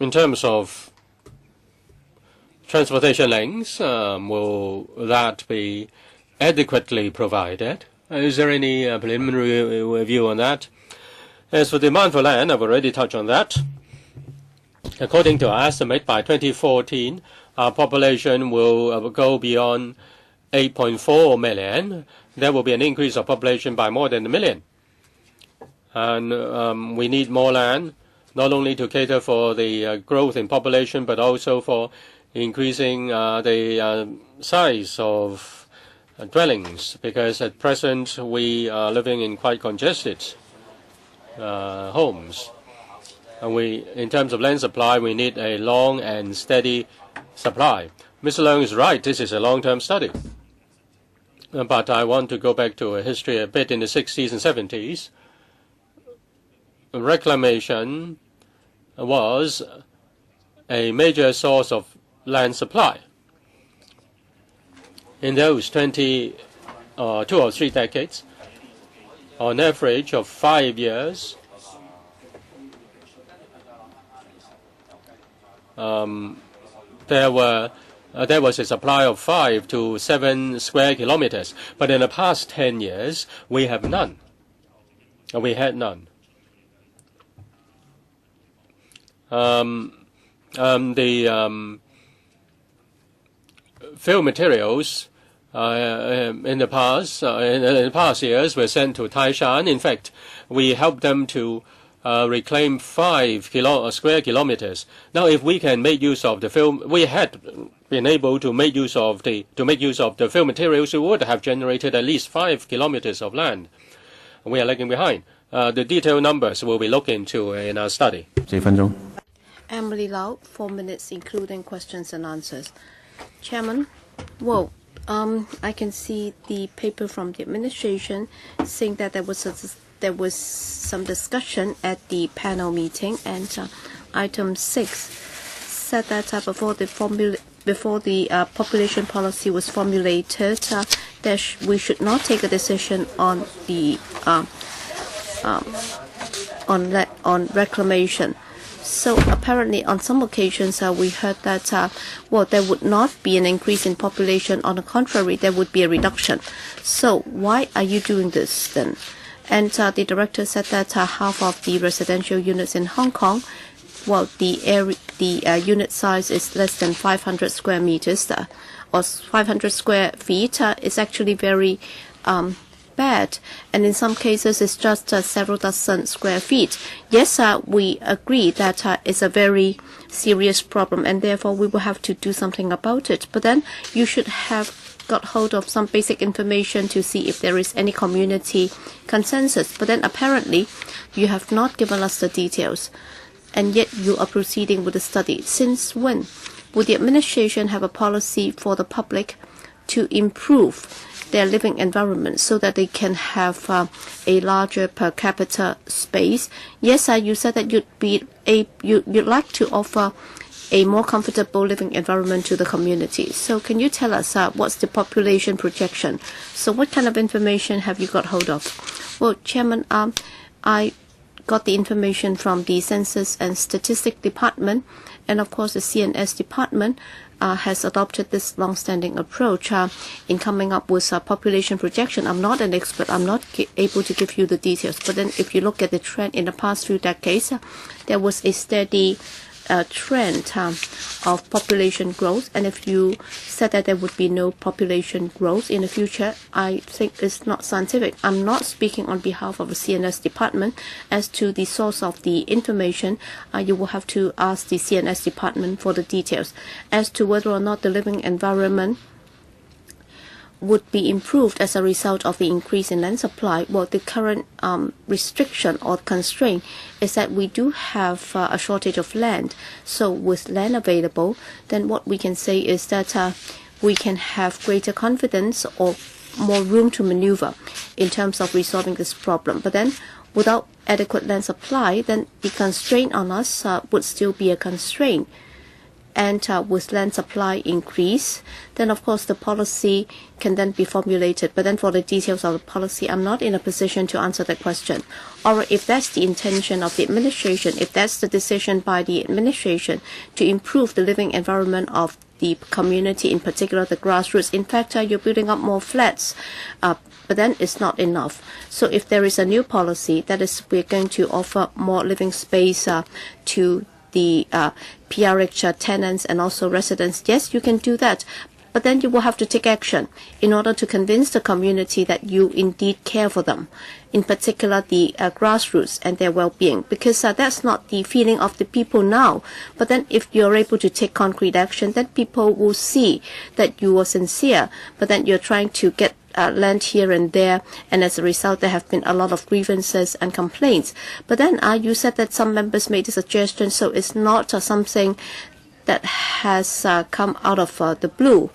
In terms of transportation links, will that be adequately provided? Is there any preliminary view on that? As for demand for land, I've already touched on that. According to our estimate, by 2014, our population will go beyond 8.4 million. There will be an increase of population by more than 1 million. And we need more land, not only to cater for the growth in population, but also for increasing the size of dwellings, because at present we are living in quite congested homes. And in terms of land supply, we need a long and steady supply. Mr. Leung is right, this is a long-term study. But I want to go back to a history a bit. In the 60s and 70s. Reclamation was a major source of land supply. In those 2 or 3 decades, on average of 5 years, there was a supply of 5 to 7 square kilometers. But in the past 10 years, we have none. We had none. The fill materials in the past years were sent to Taishan. In fact, we helped them to reclaim 5 square kilometers. Now, if we can make use of the fill, we had been able to make use of the fill materials, we would have generated at least 5 kilometers of land. We are lagging behind. The detailed numbers will be looked into in our study. 4分鐘。 Emily Lau, 4 minutes, including questions and answers. Chairman, well, I can see the paper from the administration saying that there was some discussion at the panel meeting, and item 6 said that before the population policy was formulated, that we should not take a decision on the on reclamation. So apparently, on some occasions, we heard that there would not be an increase in population. On the contrary, there would be a reduction. So why are you doing this then? And the director said that half of the residential units in Hong Kong, the unit size is less than 500 square meters, or 500 square feet. Is actually very bad, and in some cases it's just several dozen square feet. Yes, we agree that it's a very serious problem, and therefore we will have to do something about it. But then you should have got hold of some basic information to see if there is any community consensus. But then apparently you have not given us the details, and yet you are proceeding with the study. Since when would the administration have a policy for the public to improve their living environment so that they can have a larger per capita space? Yes, you said that you'd like to offer a more comfortable living environment to the community. So can you tell us what's the population projection? So what kind of information have you got hold of? Well, Chairman, I got the information from the Census and Statistics Department, and of course the CNS Department has adopted this long-standing approach in coming up with a population projection. I'm not an expert. I'm not able to give you the details. But then if you look at the trend in the past few decades, there was a steady trend of population growth, and if you said that there would be no population growth in the future, I think it's not scientific. I'm not speaking on behalf of the CNS department. As to the source of the information, you will have to ask the CNS department for the details. As to whether or not the living environment would be improved as a result of the increase in land supply, well, the current restriction or constraint is that we do have a shortage of land. So with land available, then what we can say is that we can have greater confidence or more room to maneuver in terms of resolving this problem. But then without adequate land supply, then the constraint on us would still be a constraint. And with land supply increase, then of course the policy can then be formulated. But then for the details of the policy, I'm not in a position to answer that question. Or if that's the intention of the administration, if that's the decision by the administration to improve the living environment of the community, in particular the grassroots, in fact, you're building up more flats, but then it's not enough. So if there is a new policy, that is, we're going to offer more living space to the PRH tenants and also residents, yes, you can do that. But then you will have to take action in order to convince the community that you indeed care for them, in particular the grassroots and their well-being, because that's not the feeling of the people now. But then if you're able to take concrete action, then people will see that you are sincere, but then you're trying to get land here and there, and as a result there have been a lot of grievances and complaints. But then you said that some members made a suggestion, so it's not something that has come out of the blue.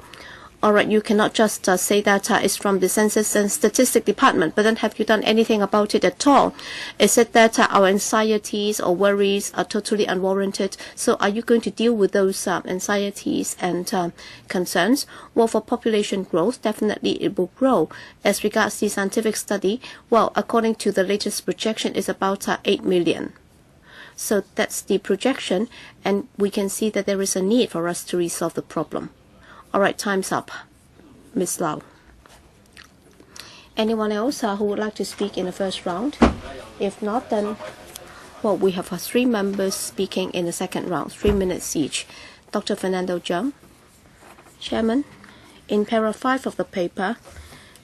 Alright, you cannot just say that it's from the Census and Statistics Department, but then have you done anything about it at all? Is it that our anxieties or worries are totally unwarranted? So are you going to deal with those anxieties and concerns? Well, for population growth, definitely it will grow. As regards the scientific study, well, according to the latest projection, it's about 8 million. So that's the projection, and we can see that there is a need for us to resolve the problem. All right, time's up. Ms. Lau. Anyone else who would like to speak in the first round? If not, then, well, we have 3 members speaking in the second round, 3 minutes each. Dr. Fernando Zhang. Chairman, in paragraph 5 of the paper,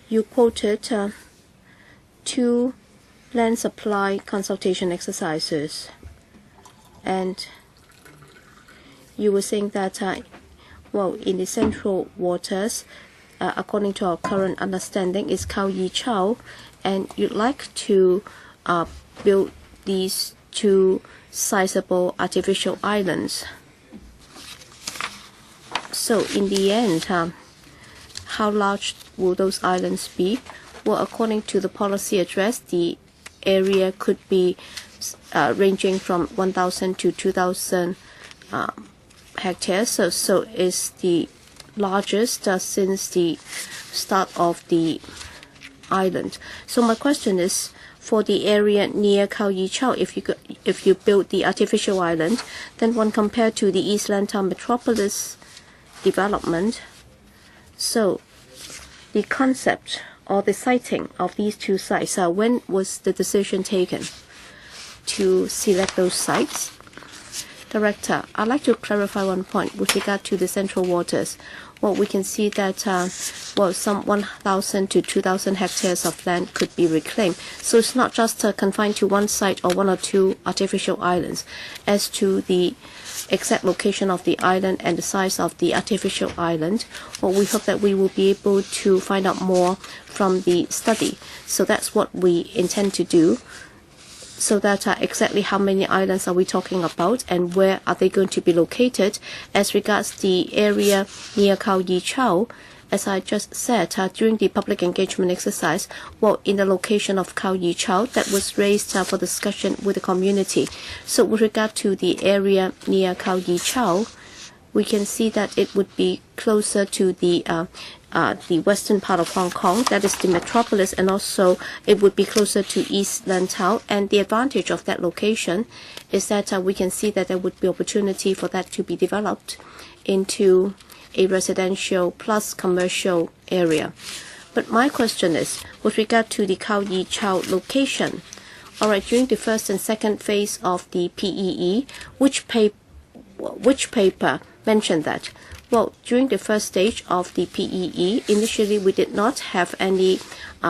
you quoted 2 land supply consultation exercises. And you were saying that well, in the central waters, according to our current understanding, is Khao Yi Chao, and you'd like to build these 2 sizable artificial islands. So in the end, how large will those islands be? Well, according to the policy address, the area could be ranging from 1,000 to 2,000 hectares, so it's the largest since the start of the island. So my question is, for the area near Khao Yi Chao, if you build the artificial island, then when compared to the East Lantau metropolis development, so the concept or the siting of these 2 sites, when was the decision taken to select those sites? Director, I'd like to clarify one point with regard to the central waters. Well, we can see that well, some 1,000 to 2,000 hectares of land could be reclaimed. So it's not just confined to one site or 1 or 2 artificial islands. As to the exact location of the island and the size of the artificial island, well, we hope that we will be able to find out more from the study. So that's what we intend to do. So that exactly how many islands are we talking about and where are they going to be located? As regards the area near Khao Yi Chao, as I just said, during the public engagement exercise, well, in the location of Khao Yi Chao, that was raised for discussion with the community. So with regard to the area near Khao Yi Chao, we can see that it would be closer to the the western part of Hong Kong, that is the metropolis, and also it would be closer to East Lantau. And the advantage of that location is that we can see that there would be opportunity for that to be developed into a residential plus commercial area. But my question is, with regard to the Khao Yi Chau location, all right, during the first and second phase of the PEE, which paper mentioned that? Well, during the first stage of the PEE, initially we did not have any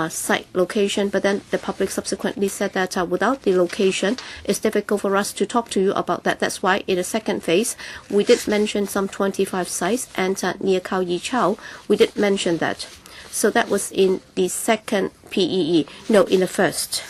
site location, but then the public subsequently said that without the location, it's difficult for us to talk to you about that. That's why in the second phase, we did mention some 25 sites, and near Khao Yi Chau, we did mention that. So that was in the second PEE, no, in the first.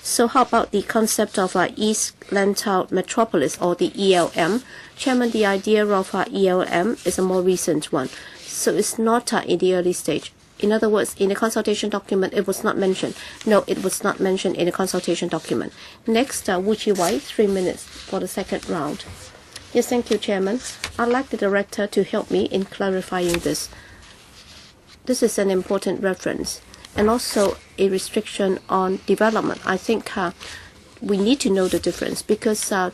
So how about the concept of East Lantau Metropolis, or the ELM? Chairman, the idea of ELM is a more recent one. So it's not in the early stage. In other words, in the consultation document, it was not mentioned. No, it was not mentioned in the consultation document. Next, Wu Chi-wai, 3 minutes for the second round. Yes, thank you, Chairman. I'd like the Director to help me in clarifying this. This is an important reference, and also a restriction on development. I think we need to know the difference, because at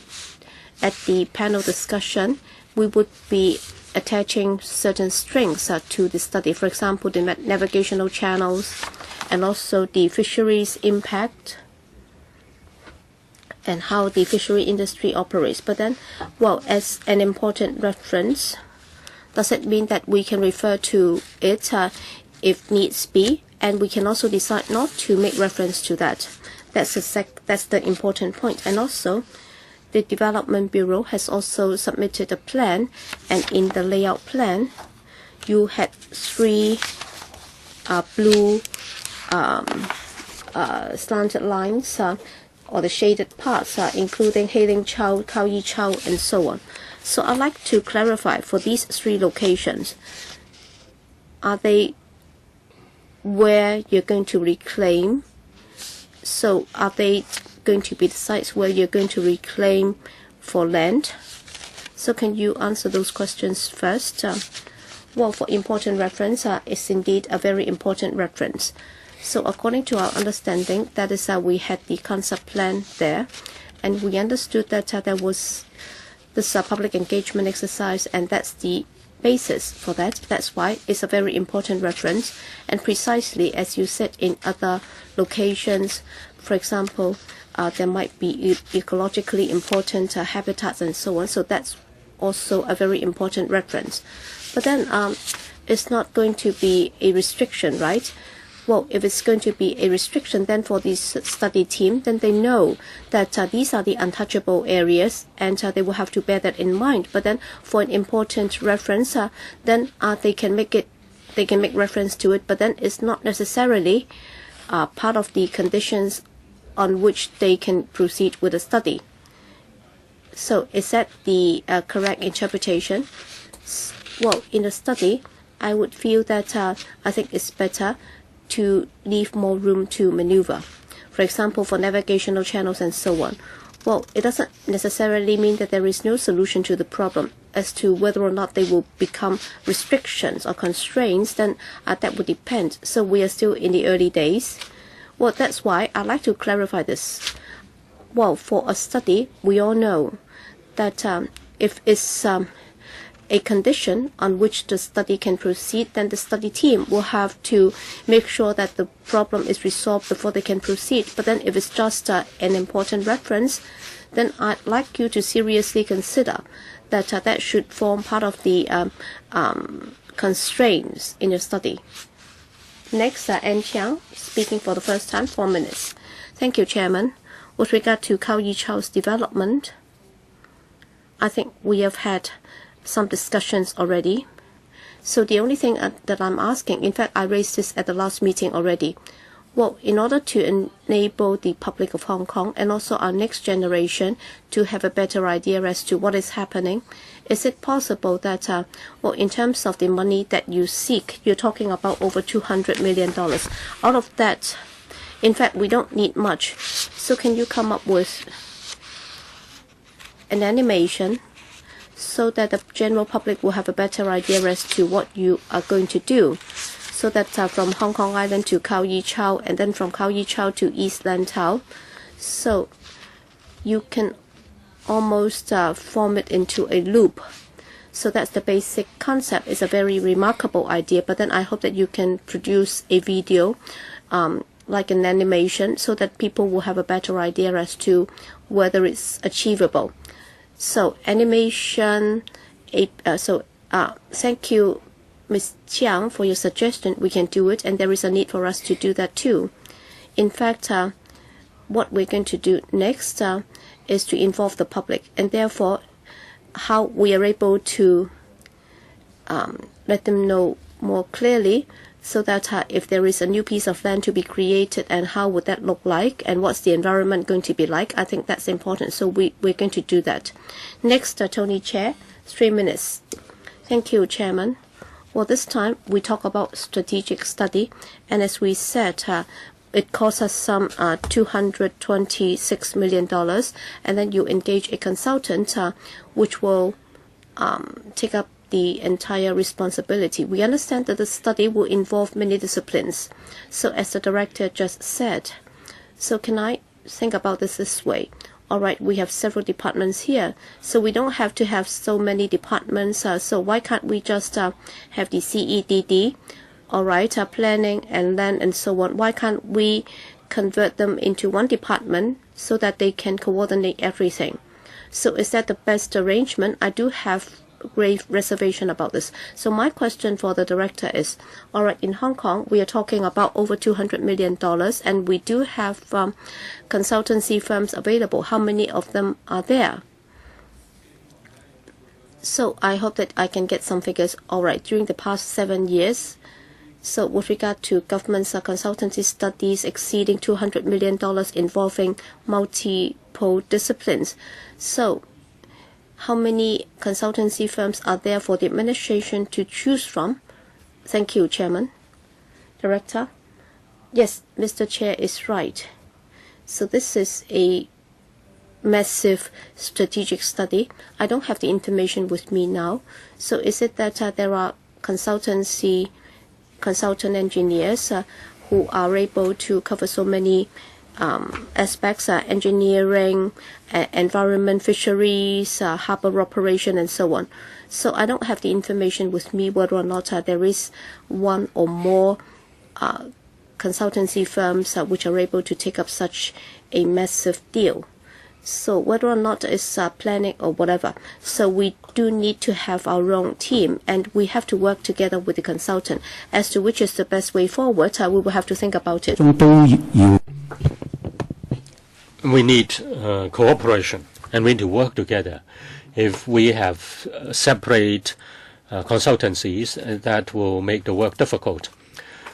the panel discussion, we would be attaching certain strings to the study. For example, the navigational channels, and also the fisheries impact, and how the fishery industry operates. But then, well, as an important reference, does it mean that we can refer to it if needs be, and we can also decide not to make reference to that? That's the important point. And also, the Development Bureau has also submitted a plan, and in the layout plan, you had 3 blue slanted lines, or the shaded parts, including Hailing Chau, Khao Yi Chau, and so on. So I'd like to clarify, for these 3 locations, are they where you're going to reclaim? So are they going to be the sites where you're going to reclaim for land? So can you answer those questions first? Well, for important reference, it's indeed a very important reference. So according to our understanding, that is we had the concept plan there, and we understood that there was this public engagement exercise, and that's the basis for that. That's why it's a very important reference. And precisely as you said, in other locations, for example, there might be ecologically important habitats and so on. So that's also a very important reference. But then it's not going to be a restriction, right? Well, if it's going to be a restriction, then for this study team, then they know that these are the untouchable areas, and they will have to bear that in mind. But then for an important reference, then they can make reference to it, but then it's not necessarily part of the conditions on which they can proceed with the study. So is that the correct interpretation? Well, in the study, I would feel that I think it's better to leave more room to maneuver. For example, for navigational channels and so on. Well, it doesn't necessarily mean that there is no solution to the problem. As to whether or not they will become restrictions or constraints, then that would depend. So we are still in the early days. Well, that's why I'd like to clarify this. Well, for a study, we all know that if it's a condition on which the study can proceed, then the study team will have to make sure that the problem is resolved before they can proceed. But then if it's just an important reference, then I'd like you to seriously consider that that should form part of the constraints in your study. Next, Ann Chiang, speaking for the first time, 4 minutes. Thank you, Chairman. With regard to Khao Yi Chau's development, I think we have had some discussions already. So the only thing that I'm asking, in fact, I raised this at the last meeting already. Well, in order to enable the public of Hong Kong and also our next generation to have a better idea as to what is happening, is it possible that, well, in terms of the money that you seek, you're talking about over $200 million. Out of that, in fact, we don't need much. So can you come up with an animation so that the general public will have a better idea as to what you are going to do? so that from Hong Kong Island to Khao Yi Chau, and then from Khao Yi Chau to East Lantau. So you can almost form it into a loop. So that's the basic concept. It's a very remarkable idea, but then I hope that you can produce a video like an animation so that people will have a better idea as to whether it's achievable. So animation, thank you, Ms. Chiang, for your suggestion. We can do it, and there is a need for us to do that too. In fact, what we're going to do next is to involve the public, and therefore how we are able to let them know more clearly, so that if there is a new piece of land to be created, and how would that look like, and what's the environment going to be like, I think that's important. So we're going to do that. Next, Tony Chair, 3 minutes. Thank you, Chairman. Well, this time we talk about strategic study, and as we said, it costs us some $226 million, and then you engage a consultant which will take up the entire responsibility. We understand that the study will involve many disciplines. So as the director just said, so can I think about this way? All right, we have several departments here, so we don't have to have so many departments. So why can't we just have the CEDD, all right, planning and land and so on? Why can't we convert them into one department so that they can coordinate everything? So is that the best arrangement? I do have grave reservation about this. So my question for the director is, all right, in Hong Kong, we are talking about over $200 million, and we do have consultancy firms available. How many of them are there? So I hope that I can get some figures. All right, during the past 7 years, so with regard to government's consultancy studies exceeding $200 million involving multiple disciplines. So how many consultancy firms are there for the administration to choose from? Thank you, Chairman. Director? Yes, Mr. Chair is right. So this is a massive strategic study. I don't have the information with me now. So is it that there are consultant engineers who are able to cover so many aspects, engineering, environment, fisheries, harbor operation, and so on. So I don't have the information with me whether or not there is one or more consultancy firms which are able to take up such a massive deal. So whether or not it's planning or whatever, so we do need to have our own team, and we have to work together with the consultant. As to which is the best way forward, we will have to think about it. We need cooperation, and we need to work together. If we have separate consultancies, that will make the work difficult.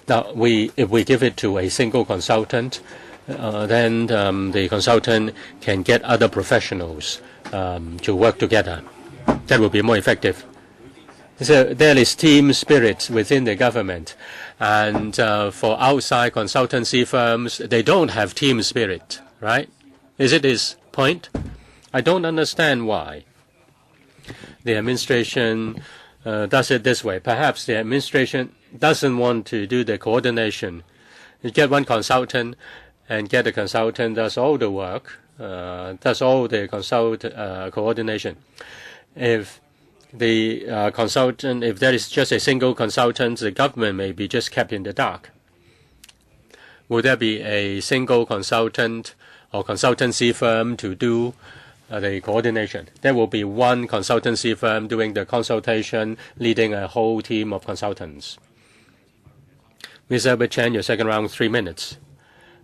Now, if we give it to a single consultant, then the consultant can get other professionals to work together. That will be more effective. So there is team spirit within the government, and for outside consultancy firms, they don't have team spirit, right? Is it his point? I don't understand why the administration does it this way. Perhaps the administration doesn't want to do the coordination. You get one consultant, and get a consultant does all the work, does all the coordination. If the consultant, if there is just a single consultant, the government may be just kept in the dark. Will there be a single consultant or consultancy firm to do the coordination? There will be one consultancy firm doing the consultation, leading a whole team of consultants. Ms. Albert Chan, your second round, 3 minutes.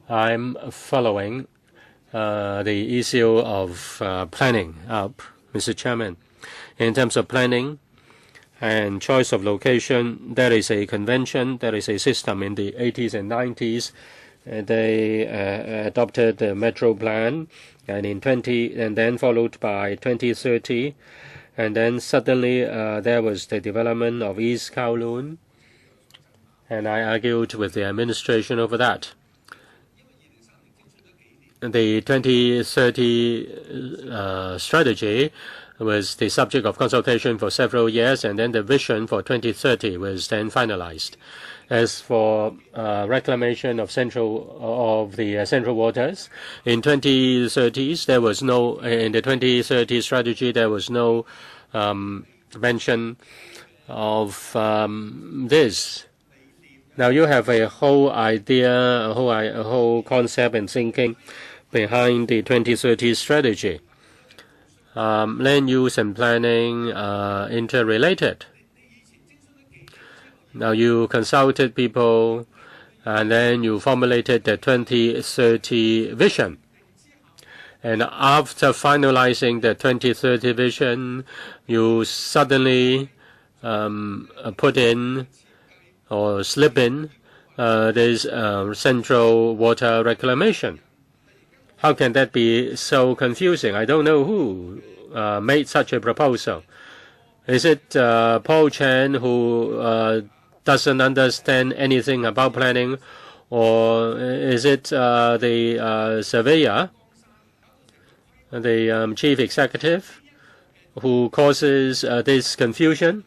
I'm following the issue of planning up, Mr. Chairman. In terms of planning and choice of location, there is a convention, there is a system in the 80s and 90s. They adopted the metro plan, and then followed by 2030, and then suddenly there was the development of East Kowloon, and I argued with the administration over that. The 2030 strategy was the subject of consultation for several years, and then the vision for 2030 was then finalized. As for reclamation of the central waters, in 2030s there was no in the 2030 strategy there was no mention of this. Now you have a whole idea, a whole concept and thinking behind the 2030 strategy. Land use and planning are interrelated. Now you consulted people and then you formulated the 2030 vision. And after finalizing the 2030 vision, you suddenly put in or slip in this central water reclamation. How can that be so confusing? I don't know who made such a proposal. Is it Paul Chan who doesn't understand anything about planning, or is it the surveyor, the chief executive, who causes this confusion?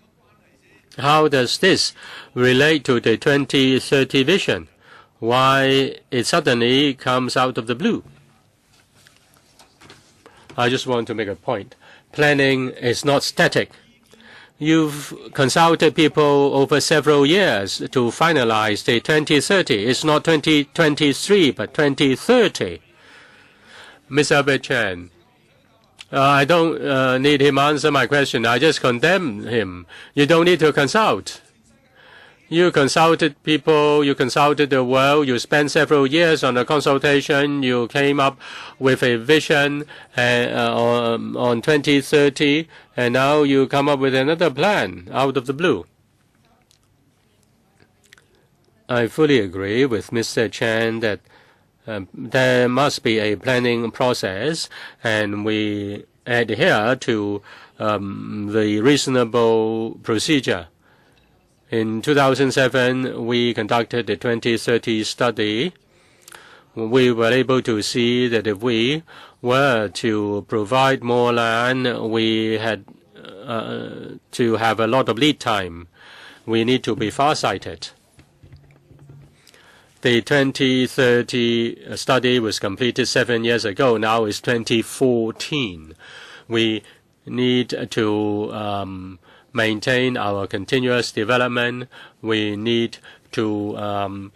How does this relate to the 2030 vision? Why it suddenly comes out of the blue? I just want to make a point. Planning is not static. You've consulted people over several years to finalize the 2030. It's not 2023, but 2030. Mr. Albert Chan, I don't need him answer my question. I just condemn him. You don't need to consult. You consulted people, you consulted the world, you spent several years on a consultation, you came up with a vision on 2030, and now you come up with another plan out of the blue. I fully agree with Mr. Chan that there must be a planning process, and we adhere to the reasonable procedure. In 2007, we conducted the 2030 study. We were able to see that if we were to provide more land, we had to have a lot of lead time. We need to be far-sighted. The 2030 study was completed 7 years ago. Now it's 2014. We need to maintain our continuous development. We need to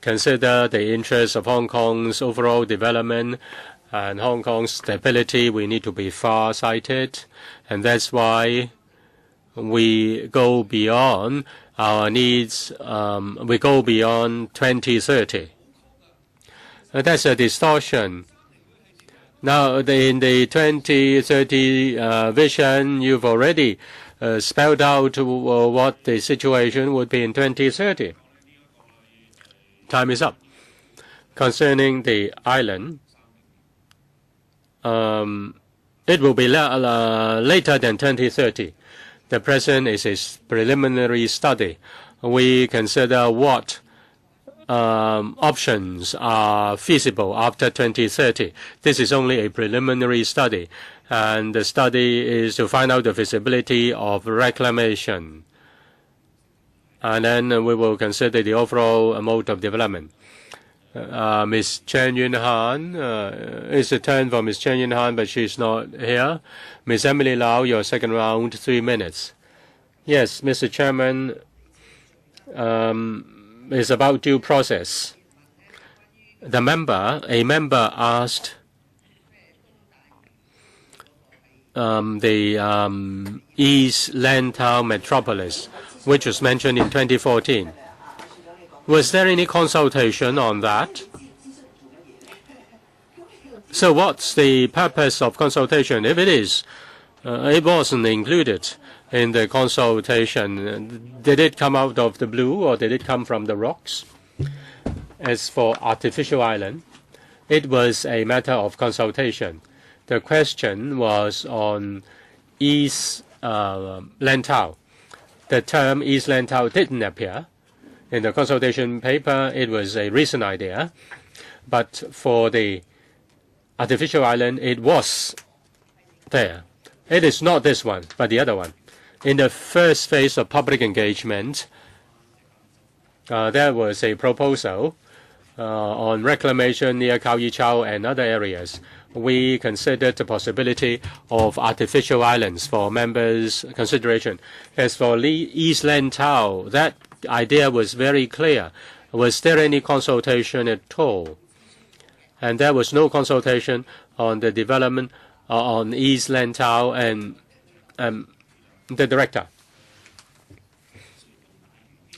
consider the interests of Hong Kong's overall development and Hong Kong's stability. We need to be far-sighted, and that's why we go beyond our needs. We go beyond 2030. That's a distortion. Now, in the 2030 vision, you've already spelled out what the situation would be in 2030. Time is up. Concerning the island, it will be later than 2030. The present is a preliminary study. We consider what options are feasible after 2030. This is only a preliminary study, and the study is to find out the feasibility of reclamation. And then we will consider the overall mode of development. Ms. Chen Yunhan, it's a turn for Ms. Chen Yunhan, but she's not here. Ms. Emily Lau, your second round, 3 minutes. Yes, Mr. Chairman, it's about due process. A member asked the East Lantau Metropolis, which was mentioned in 2014. Was there any consultation on that? So what's the purpose of consultation? If it is, it wasn't included in the consultation. Did it come out of the blue or did it come from the rocks? As for artificial island, it was a matter of consultation. The question was on East Lantau. The term East Lantau didn't appear. In the consultation paper, it was a recent idea. But for the artificial island, it was there. It is not this one, but the other one. In the first phase of public engagement, there was a proposal on reclamation near Kao Yi Chao and other areas. We considered the possibility of artificial islands for members' consideration. As for East Lantau, that idea was very clear. Was there any consultation at all? And there was no consultation on the development on East Lantau and the director.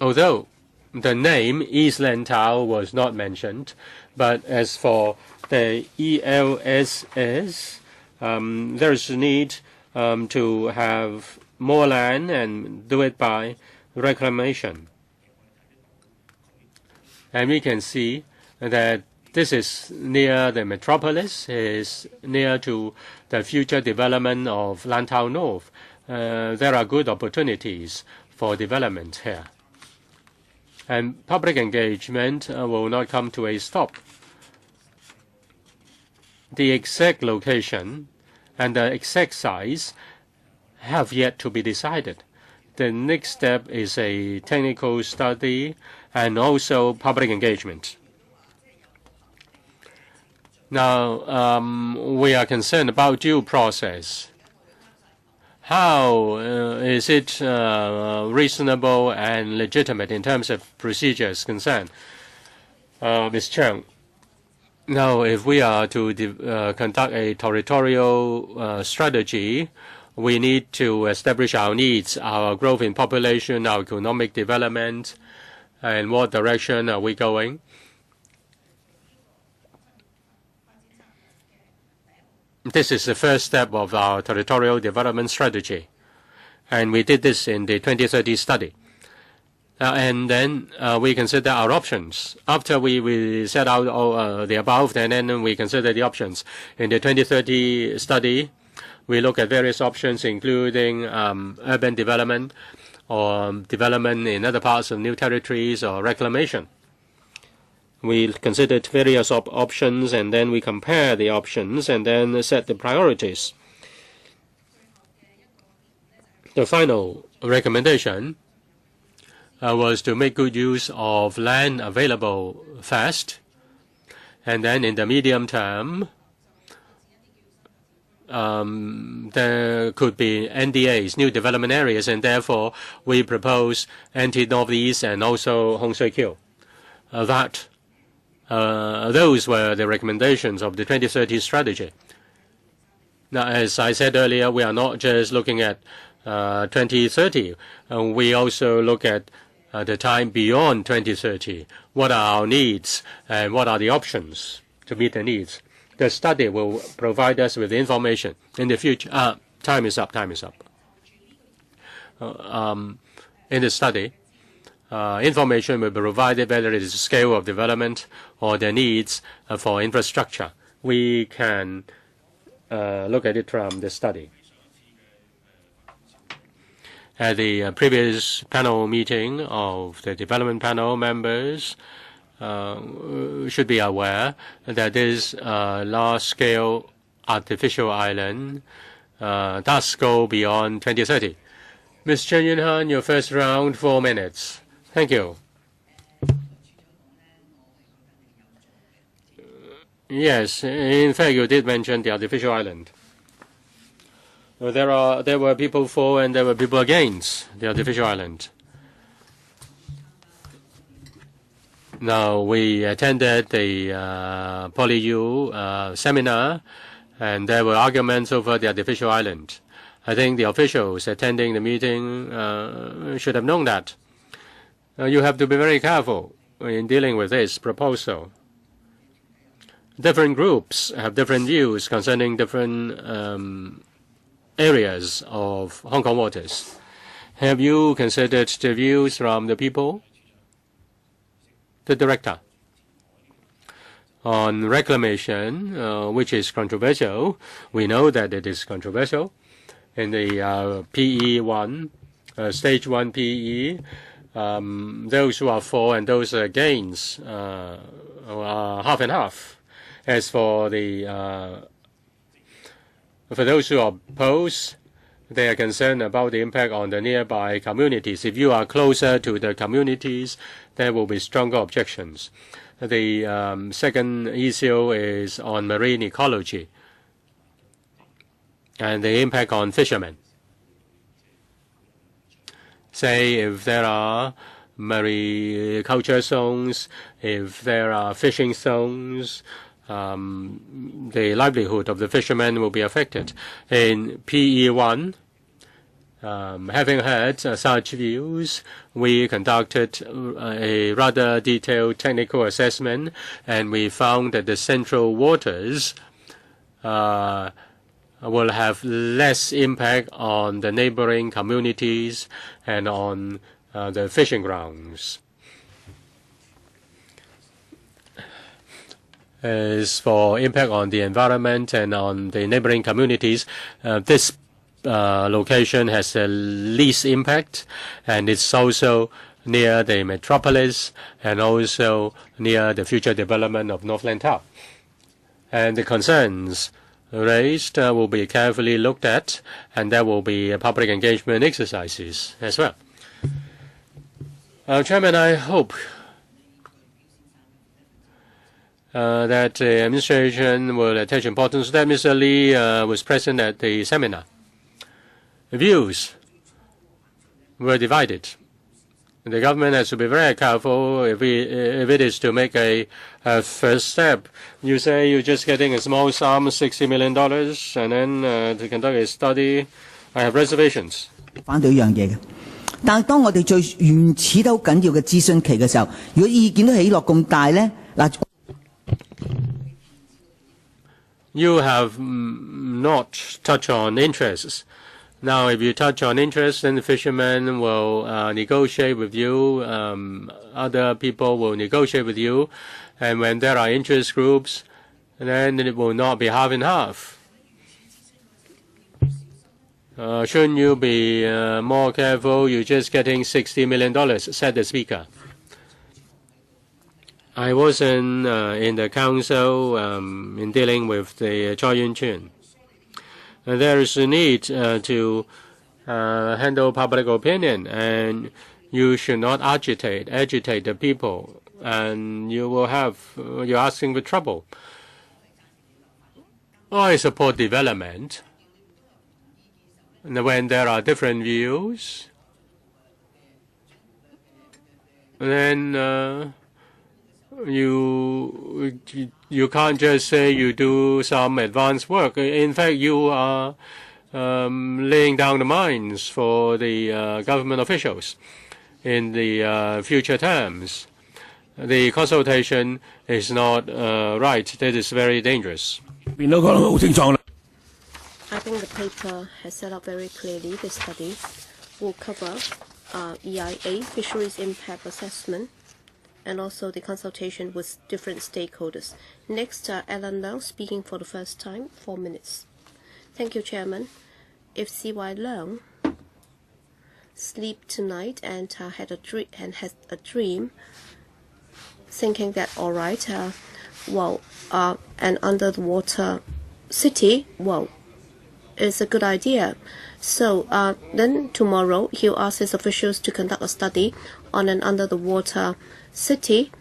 Although the name East Lantau was not mentioned, but as for the ELSS, there is a need to have more land and do it by reclamation. And we can see that this is near the metropolis, is near to the future development of Lantau North. There are good opportunities for development here. And public engagement will not come to a stop. The exact location and the exact size have yet to be decided. The next step is a technical study and also public engagement. Now, we are concerned about due process. How is it reasonable and legitimate in terms of procedures concerned? Ms. Chang, now if we are to conduct a territorial strategy, we need to establish our needs, our growth in population, our economic development, and what direction are we going. This is the first step of our territorial development strategy. And we did this in the 2030 study. And then we consider our options. After we set out all, the above, and then we consider the options. In the 2030 study, we look at various options, including urban development or development in other parts of new territories or reclamation. We considered various options, and then we compare the options and then set the priorities. The final recommendation was to make good use of land available fast, and then in the medium term, there could be NDAs, new development areas, and therefore we propose anti-northeast and also Hong Shui Kiu. Those were the recommendations of the 2030 strategy. Now, as I said earlier, we are not just looking at 2030. We also look at the time beyond 2030. What are our needs and what are the options to meet the needs? The study will provide us with information in the future. Time is up. Time is up. In the study, information will be provided whether it is the scale of development or the needs for infrastructure. We can look at it from the study. At the previous panel meeting of the development panel, members should be aware that this large-scale artificial island does go beyond 2030. Ms. Chen Yunhan, your first round, 4 minutes. Thank you. Yes, in fact, you did mention the artificial island. There were people for and there were people against the artificial island. Now, we attended the PolyU seminar, and there were arguments over the artificial island. I think the officials attending the meeting should have known that. You have to be very careful in dealing with this proposal. Different groups have different views concerning different areas of Hong Kong waters. Have you considered the views from the people? The director. On reclamation, which is controversial, we know that it is controversial. In the PE1, stage 1 PE, those who are for and those against are half and half. As for the for those who oppose, They are concerned about the impact on the nearby communities. If you are closer to the communities, there will be stronger objections. The second issue is on marine ecology and the impact on fishermen. Say if there are mariculture zones, if there are fishing zones, the livelihood of the fishermen will be affected. In PE1, having heard such views, we conducted a rather detailed technical assessment, and we found that the central waters will have less impact on the neighboring communities and on the fishing grounds. As for impact on the environment and on the neighboring communities, this location has the least impact, and it's also near the metropolis and also near the future development of Northland Town. And the concerns raised will be carefully looked at, and there will be public engagement exercises as well. Chairman, I hope that the administration will attach importance to that. Mr. Lee was present at the seminar. The views were divided. The government has to be very careful if it is to make a first step. You say you're just getting a small sum, $60 million, and then to conduct a study. I have reservations. 反對一樣嘢嘅，但係當我哋最原始都好緊要嘅諮詢期嘅時候，如果意見都起落咁大咧，嗱。You have not touched on interests. Now, if you touch on interests, then the fishermen will negotiate with you. Other people will negotiate with you. And when there are interest groups, then it will not be half and half. Shouldn't you be more careful? You're just getting $60 million, said the speaker. I wasn't in the council in dealing with the Choi Yun-chun. There is a need to handle public opinion, and you should not agitate the people, and you're asking for trouble. I support development. And when there are different views, then you can't just say you do some advanced work. In fact, you are laying down the mines for the government officials in the future terms. The consultation is not right. That is very dangerous. I think the paper has set out very clearly the study will cover EIA, fisheries impact assessment, and also the consultation with different stakeholders. Next, Alan Leung speaking for the first time, 4 minutes. Thank you, Chairman. If C.Y. Leung sleep tonight and has a dream, thinking that all right, an under the water city, it's a good idea. So then tomorrow he'll ask his officials to conduct a study on an under the water city.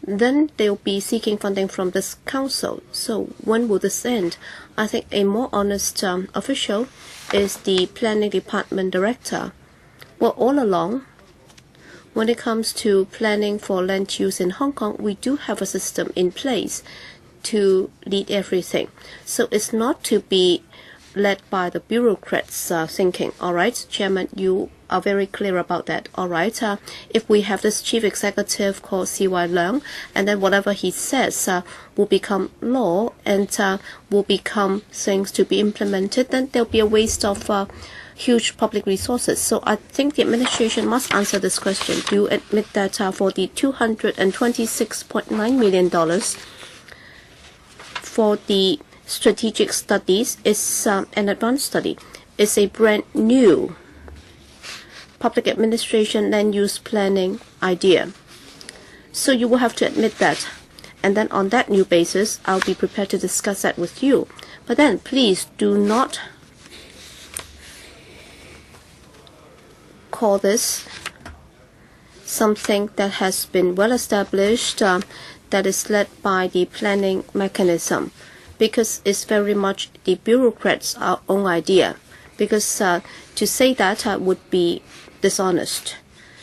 Then they'll be seeking funding from this council. So when will this end? I think a more honest official is the planning department director. Well, all along, when it comes to planning for land use in Hong Kong, we do have a system in place to lead everything. So it's not to be led by the bureaucrats thinking. All right, Chairman, you are very clear about that. All right, if we have this chief executive called C.Y. Leung, and then whatever he says will become law and will become things to be implemented, then there'll be a waste of huge public resources. So I think the administration must answer this question. Do you admit that for the $226.9 million for the strategic studies is an advanced study? It's a brand new public administration land use planning idea. So you will have to admit that. And then on that new basis, I'll be prepared to discuss that with you. But then please do not call this something that has been well established, that is led by the planning mechanism, because it's very much the bureaucrats' own idea, because to say that would be dishonest.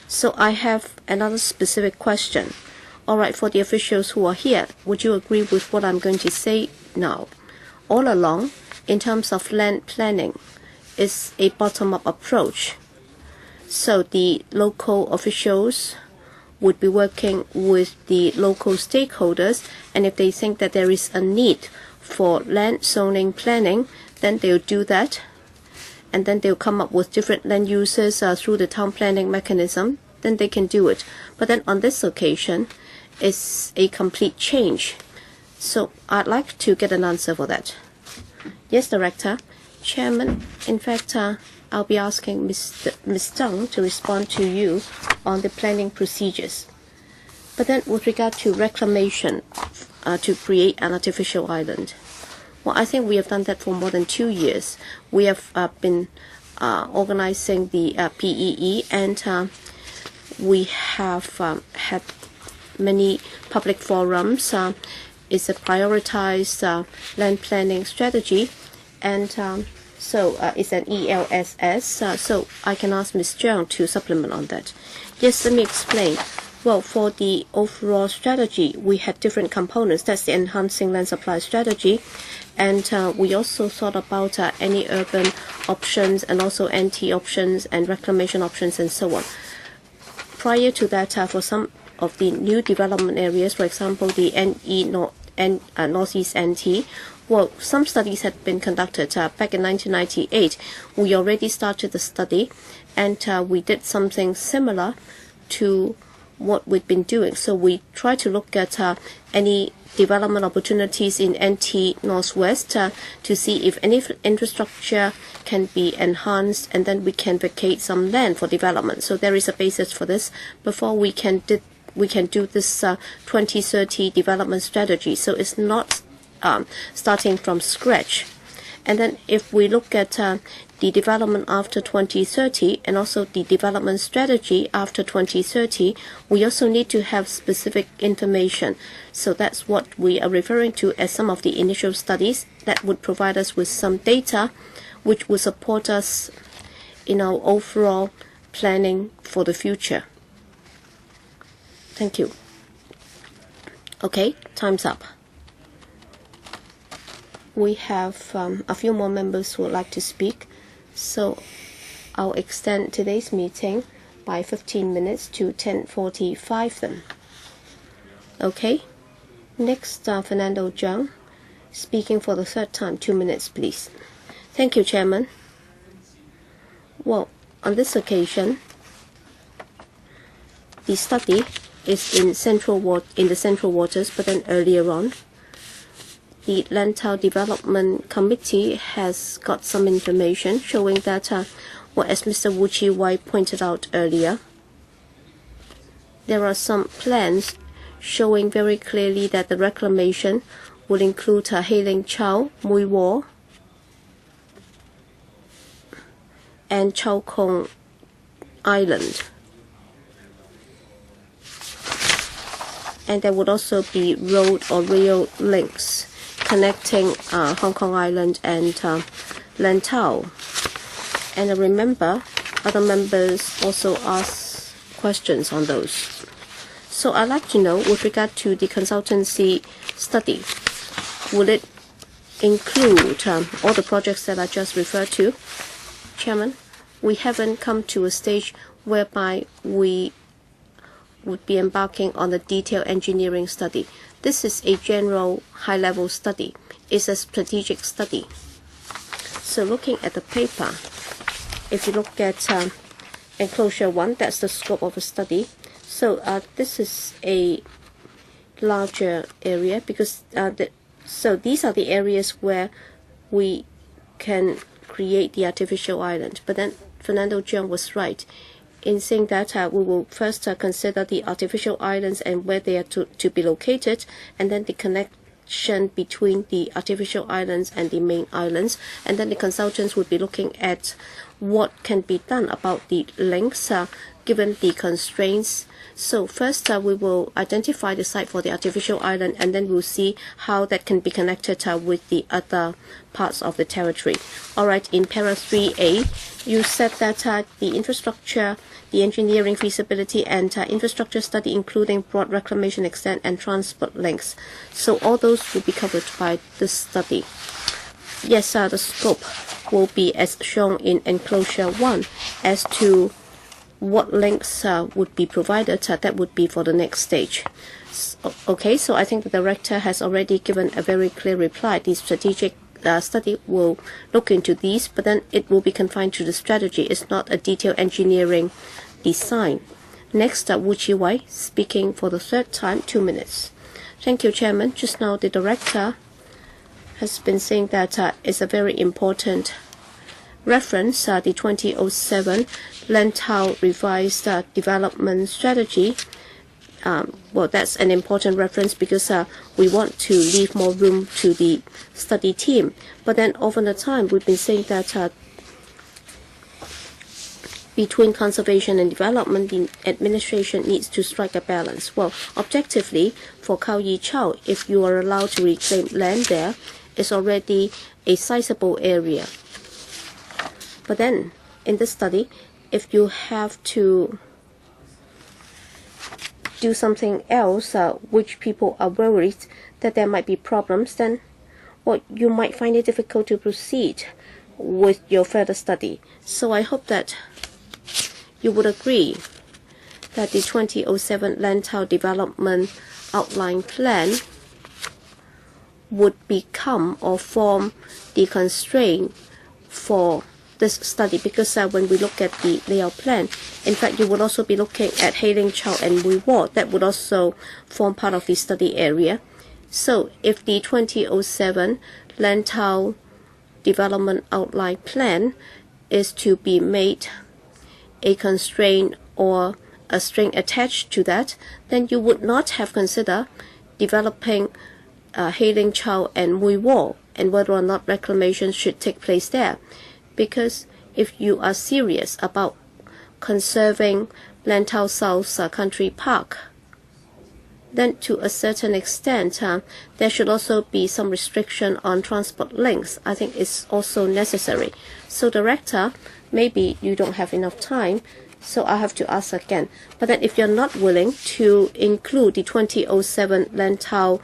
So I have another specific question. All right, for the officials who are here, would you agree with what I'm going to say now? All along, in terms of land planning, it's a bottom-up approach. So the local officials would be working with the local stakeholders, and if they think that there is a need for land zoning planning, then they'll do that, and then they'll come up with different land uses through the town planning mechanism, then they can do it. But then on this occasion, it's a complete change. So I'd like to get an answer for that. Yes, Director. Chairman, in fact, I'll be asking Ms. Zhang to respond to you on the planning procedures. But then with regard to reclamation to create an artificial island, well, I think we have done that for more than 2 years. We have been organizing the PEE, and we have had many public forums. It's a prioritized land planning strategy, and so it's an ELSS. So I can ask Ms. Zhang to supplement on that. Yes, let me explain. Well, for the overall strategy, we had different components. That's the enhancing land supply strategy. And we also thought about any urban options and also NT options and reclamation options and so on. Prior to that, for some of the new development areas, for example, the Northeast NT, well, some studies had been conducted back in 1998. We already started the study, and we did something similar to what we've been doing. So we try to look at any development opportunities in NT Northwest to see if any infrastructure can be enhanced, and then we can vacate some land for development. So there is a basis for this before we can do this 2030 development strategy. So it's not starting from scratch. And then if we look at the development after 2030 and also the development strategy after 2030, we also need to have specific information. So that's what we are referring to as some of the initial studies that would provide us with some data which will support us in our overall planning for the future. Thank you. Okay, time's up. We have a few more members who would like to speak, so I'll extend today's meeting by 15 minutes to 10:45 then. Okay, next, Fernando Zhang, speaking for the third time, 2 minutes please. Thank you, Chairman. Well, on this occasion, the study is in the Central Waters, but then earlier on, the Lantau Development Committee has got some information showing that, well, as Mr. Wu Chi-wai pointed out earlier, there are some plans showing very clearly that the reclamation will include Hailing Chau, Mui Wo, and Chau Kong Island. And there would also be road or rail links connecting Hong Kong Island and Lantau. And I remember other members also asked questions on those. So I'd like to know, with regard to the consultancy study, will it include all the projects that I just referred to? Chairman, we haven't come to a stage whereby we would be embarking on a detailed engineering study. This is a general high-level study. It's a strategic study. So looking at the paper, if you look at enclosure 1, that's the scope of a study. So this is a larger area because so these are the areas where we can create the artificial island. But then Fernando Zhang was right in saying that we will first consider the artificial islands and where they are to be located, and then the connection between the artificial islands and the main islands, and then the consultants would be looking at what can be done about the links given the constraints. So first we will identify the site for the artificial island, and then we'll see how that can be connected with the other parts of the territory. Alright, in para 3A, you said that the infrastructure, the engineering feasibility and infrastructure study including broad reclamation extent and transport links. So all those will be covered by this study. Yes, the scope will be as shown in enclosure 1. As to what links would be provided, that would be for the next stage. Okay, so I think the director has already given a very clear reply. The strategic study will look into these, but then it will be confined to the strategy. It's not a detailed engineering design. Next, Wu Chi-wai, speaking for the third time, 2 minutes. Thank you, Chairman. Just now the director has been saying that it's a very important reference, the 2007 Lantau Revised Development Strategy. Well, that's an important reference because we want to leave more room to the study team. But then over the time, we've been saying that between conservation and development, the administration needs to strike a balance. Well, objectively, for Khao Yi Chao, if you are allowed to reclaim land there, it's already a sizable area. But then, in this study, if you have to do something else, which people are worried that there might be problems, then well, you might find it difficult to proceed with your further study. So I hope that you would agree that the 2007 Lantau Development Outline Plan would become or form the constraint for this study, because when we look at the layout plan, in fact, you would also be looking at Hailing Chow and Mui Wo. That would also form part of the study area. So if the 2007 Lantau Development Outline Plan is to be made a constraint or a string attached to that, then you would not have considered developing Hailing Chow and Mui Wo and whether or not reclamation should take place there. Because if you are serious about conserving Lantau South Country Park, then to a certain extent, there should also be some restriction on transport links. I think it's also necessary. So, Director, maybe you don't have enough time, so I have to ask again. But then if you're not willing to include the 2007 Lantau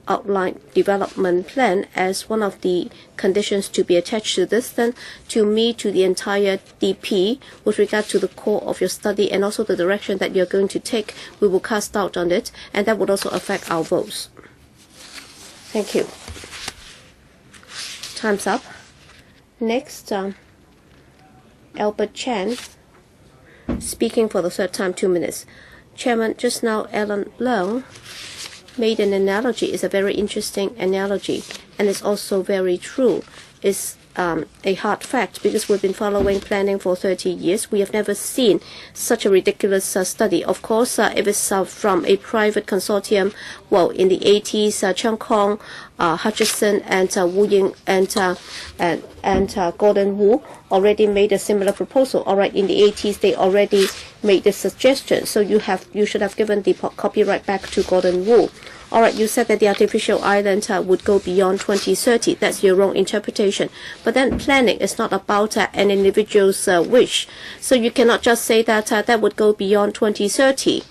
Outline Development Plan as one of the conditions to be attached to this, then to me, to the entire DP, with regard to the core of your study and also the direction that you're going to take, we will cast doubt on it, and that would also affect our votes. Thank you. Time's up. Next, Albert Chan, speaking for the third time, 2 minutes. Chairman, just now Alan Leung made an analogy. It's a very interesting analogy, and it's also very true. It's a hard fact because we've been following planning for 30 years. We have never seen such a ridiculous study. Of course, if it's from a private consortium, well, in the 80s, Cheung Kong, Hutchison, and Wu Ying and Gordon Wu already made a similar proposal. All right, in the 80s, they already made the suggestion. So you should have given the copyright back to Gordon Wu. All right, you said that the artificial island would go beyond 2030. That's your wrong interpretation. But then planning is not about an individual's wish. So you cannot just say that that would go beyond 2030.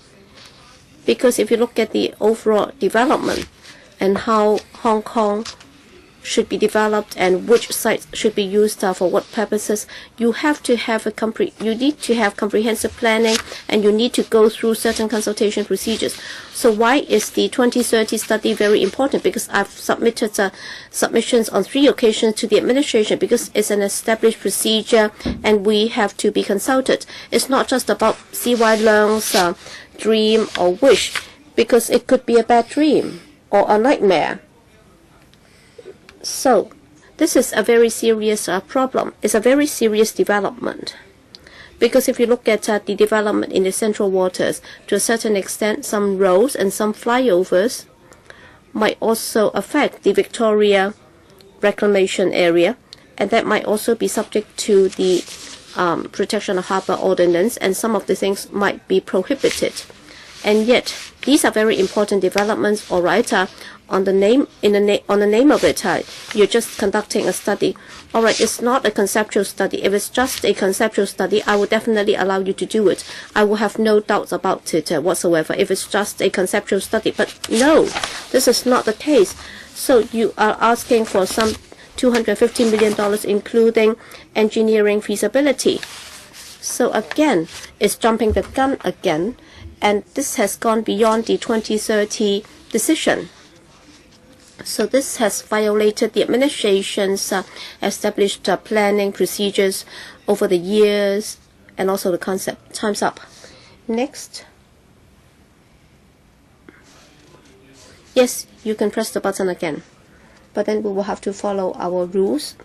Because if you look at the overall development and how Hong Kong should be developed and which sites should be used for what purposes, you have to have you need to have comprehensive planning, and you need to go through certain consultation procedures. So why is the 2030 study very important? Because I've submitted submissions on 3 occasions to the administration, because it's an established procedure and we have to be consulted. It's not just about C.Y. Leung's dream or wish, because it could be a bad dream or a nightmare. So, this is a very serious problem. It's a very serious development. Because if you look at the development in the central waters, to a certain extent, some roads and some flyovers might also affect the Victoria reclamation area, and that might also be subject to the Protection of Harbour Ordinance, and some of the things might be prohibited. And yet, these are very important developments. All right, on the name of it, you're just conducting a study. All right, it's not a conceptual study. If it's just a conceptual study, I would definitely allow you to do it. I will have no doubts about it whatsoever if it's just a conceptual study. But no, this is not the case. So you are asking for some $250 million, including engineering feasibility. So again, it's jumping the gun again, and this has gone beyond the 2030 decision. So this has violated the administration's established planning procedures over the years, and also the concept. Time's up. Next. Yes, you can press the button again, but then we will have to follow our rules.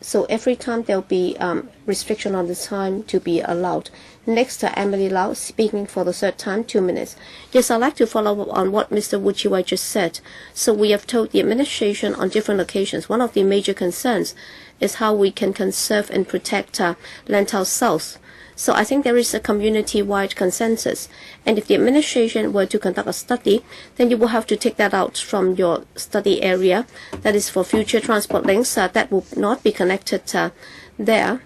So every time there will be restriction on the time to be allowed. Next, Emily Lau, speaking for the third time, 2 minutes. Yes, I'd like to follow up on what Mr. Zhuhai just said. So we have told the administration on different occasions, one of the major concerns is how we can conserve and protect Lantau South. So I think there is a community-wide consensus. And if the administration were to conduct a study, then you will have to take that out from your study area. That is for future transport links that will not be connected there,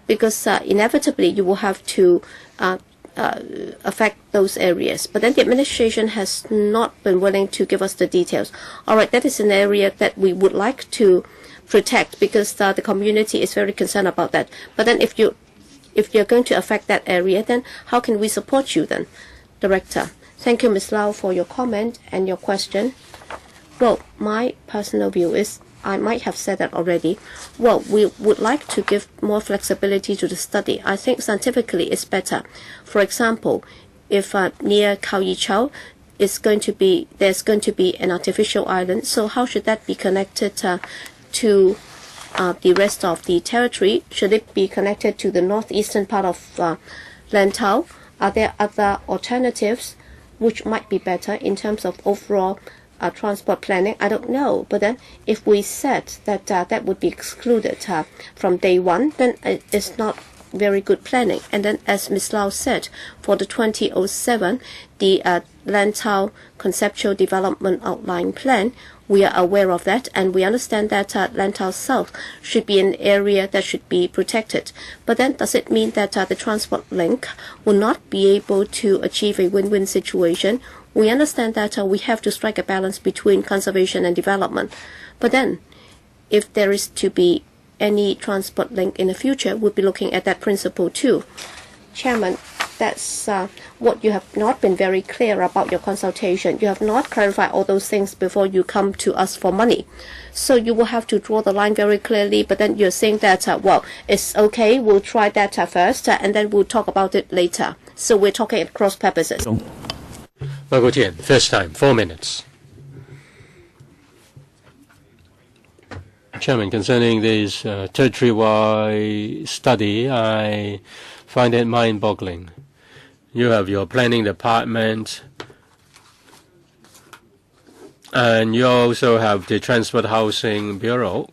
because inevitably you will have to affect those areas. But then the administration has not been willing to give us the details. All right, that is an area that we would like to protect, because the community is very concerned about that. But then if you're going to affect that area, then how can we support you then, Director? Thank you, Ms. Lau, for your comment and your question. Well, my personal view is, I might have said that already. Well, we would like to give more flexibility to the study. I think scientifically it's better. For example, if near Khao Yi Chau there's going to be an artificial island, so how should that be connected to the rest of the territory? Should it be connected to the northeastern part of Lantau? Are there other alternatives which might be better in terms of overall transport planning? I don't know. But then if we said that that would be excluded from day one, then it's not very good planning. And then, as Ms. Lau said, for the 2007, the Lantau Conceptual Development Outline Plan, we are aware of that, and we understand that Lantau South should be an area that should be protected. But then, does it mean that the transport link will not be able to achieve a win-win situation? We understand that we have to strike a balance between conservation and development. But then, if there is to be any transport link in the future, we'll be looking at that principle too. Chairman, that's what you have not been very clear about your consultation. You have not clarified all those things before you come to us for money. So you will have to draw the line very clearly, but then you're saying that, well, it's okay, we'll try that first, and then we'll talk about it later. So we're talking at cross purposes. Michael Tian, first time, 4 minutes. Chairman, concerning this territory-wide study, I find it mind-boggling. You have your planning department, and you also have the Transport Housing Bureau.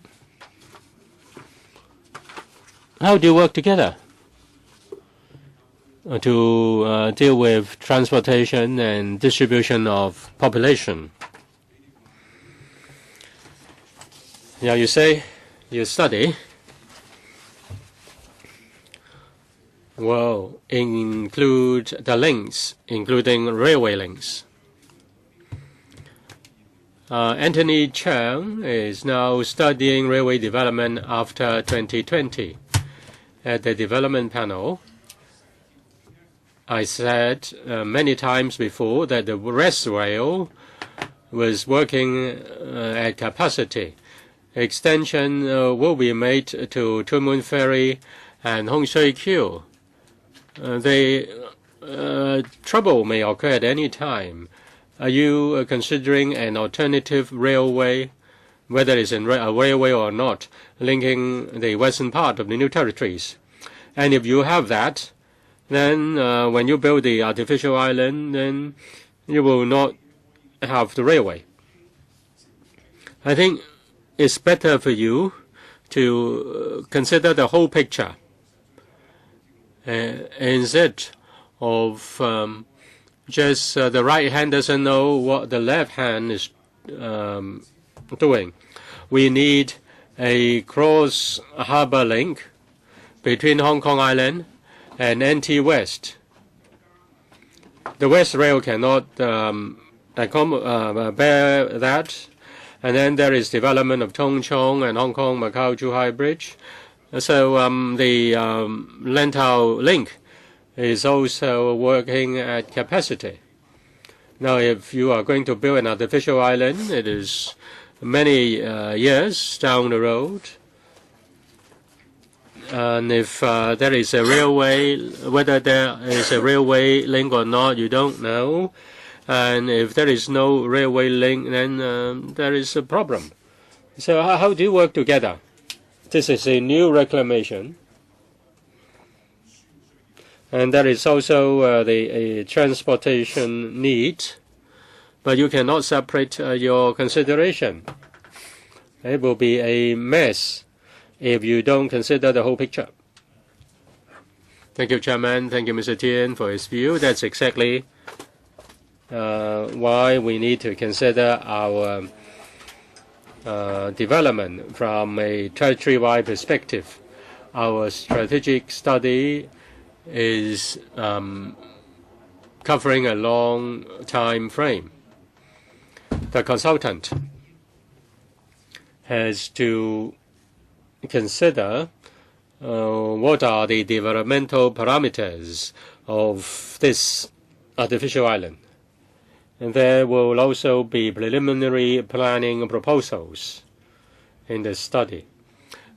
How do you work together to deal with transportation and distribution of population? Now you say you study will include the links, including railway links. Anthony Chang is now studying railway development after 2020. At the development panel, I said many times before that the West Rail was working at capacity. Extension will be made to Two Moon Ferry and Hong Shui Kiu. Trouble may occur at any time. Are you considering an alternative railway, whether it's a railway or not, linking the western part of the new territories? And if you have that, then when you build the artificial island, then you will not have the railway. I think it's better for you to consider the whole picture instead of just the right hand doesn't know what the left hand is doing. We need a cross-harbor link between Hong Kong Island and NT West. The West Rail cannot bear that. And then there is development of Tung Chung and Hong Kong Macao Zhuhai Bridge. So the Lantau link is also working at capacity. Now, if you are going to build an artificial island, it is many years down the road. And if there is a railway, whether there is a railway link or not, you don't know. And if there is no railway link, then there is a problem. So how do you work together? This is a new reclamation. And there is also the transportation need. But you cannot separate your consideration. It will be a mess if you don't consider the whole picture. Thank you, Chairman. Thank you, Mr. Tien, for his view. That's exactly why we need to consider our development from a territory-wide perspective. Our strategic study is covering a long time frame. The consultant has to consider what are the developmental parameters of this artificial island. And there will also be preliminary planning proposals in the study.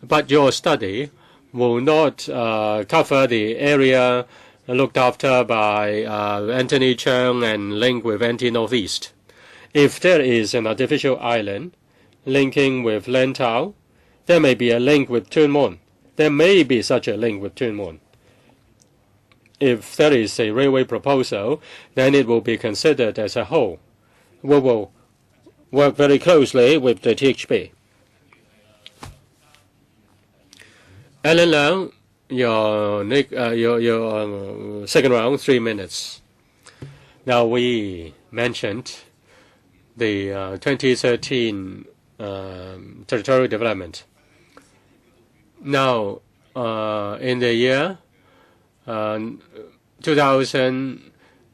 But your study will not cover the area looked after by Anthony Cheung and linked with NT Northeast. If there is an artificial island linking with Lantau, there may be a link with Tuen Mun. There may be such a link with Tuen Mun. If there is a railway proposal, then it will be considered as a whole. We will work very closely with the THB. Alan Leung, your second round, 3 minutes. Now we mentioned the 2013 territorial development. Now, in the year 2000,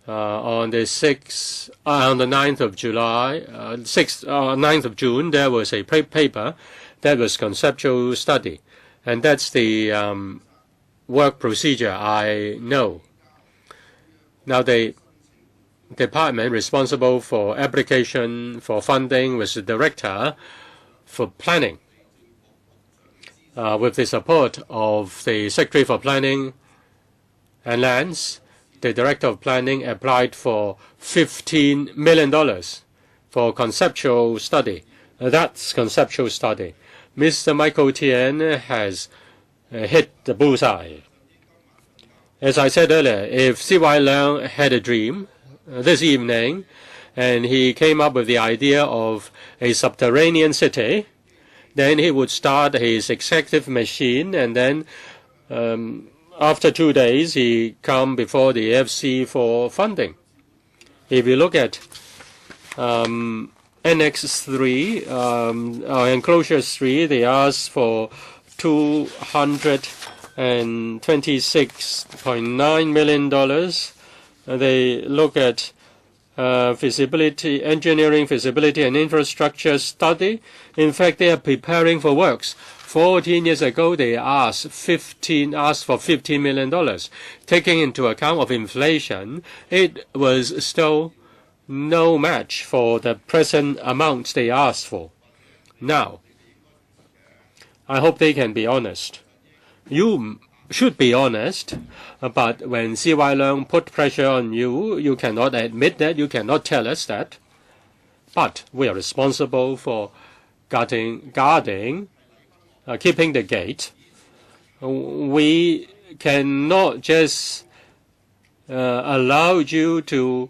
on the 9th of July, 9th of June, there was a paper that was conceptual study, and that's the work procedure I know. Now, the department responsible for application for funding was the director for planning. With the support of the Secretary for Planning and Lands, the Director of Planning applied for $15 million for conceptual study. That's conceptual study. Mr. Michael Tien has hit the bullseye. As I said earlier, if C.Y. Leung had a dream this evening and he came up with the idea of a subterranean city, then he would start his executive machine, and then after 2 days, he come before the FC for funding. If you look at Annex 3, Enclosure 3, they asked for $226.9 million. They look at feasibility, engineering, feasibility, and infrastructure study. In fact, they are preparing for works. 14 years ago, they asked for $15 million. Taking into account of inflation, it was still no match for the present amount they asked for. Now, I hope they can be honest. You should be honest, but when C.Y. Leung put pressure on you, you cannot admit that, you cannot tell us that. But we are responsible for guarding keeping the gate. We cannot just allow you to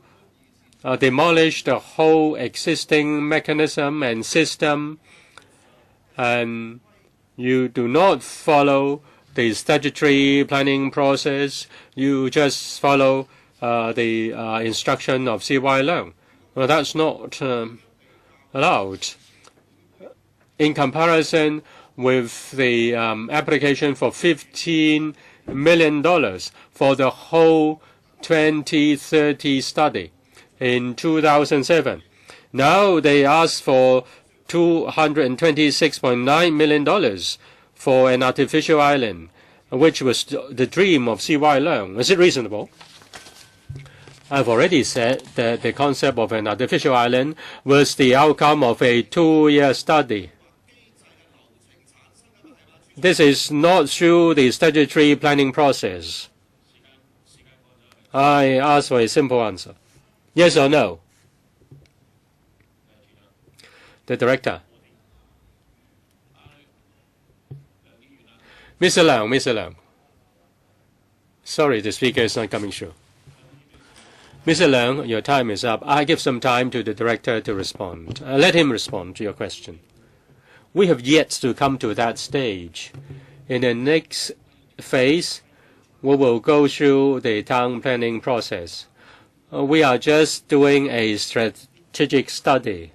demolish the whole existing mechanism and system, and you do not follow the statutory planning process. You just follow the instruction of C.Y. Leung. Well, that's not allowed. In comparison with the application for $15 million for the whole 2030 study in 2007. Now they ask for $226.9 million for an artificial island, which was the dream of C.Y. Leung. Is it reasonable? I've already said that the concept of an artificial island was the outcome of a 2-year study. This is not through the statutory planning process. I ask for a simple answer. Yes or no? The Director. Mr. Leung. Sorry, the speaker is not coming through. Mr. Leung, your time is up. I give some time to the Director to respond. Let him respond to your question. We have yet to come to that stage. In the next phase, we will go through the town planning process. We are just doing a strategic study.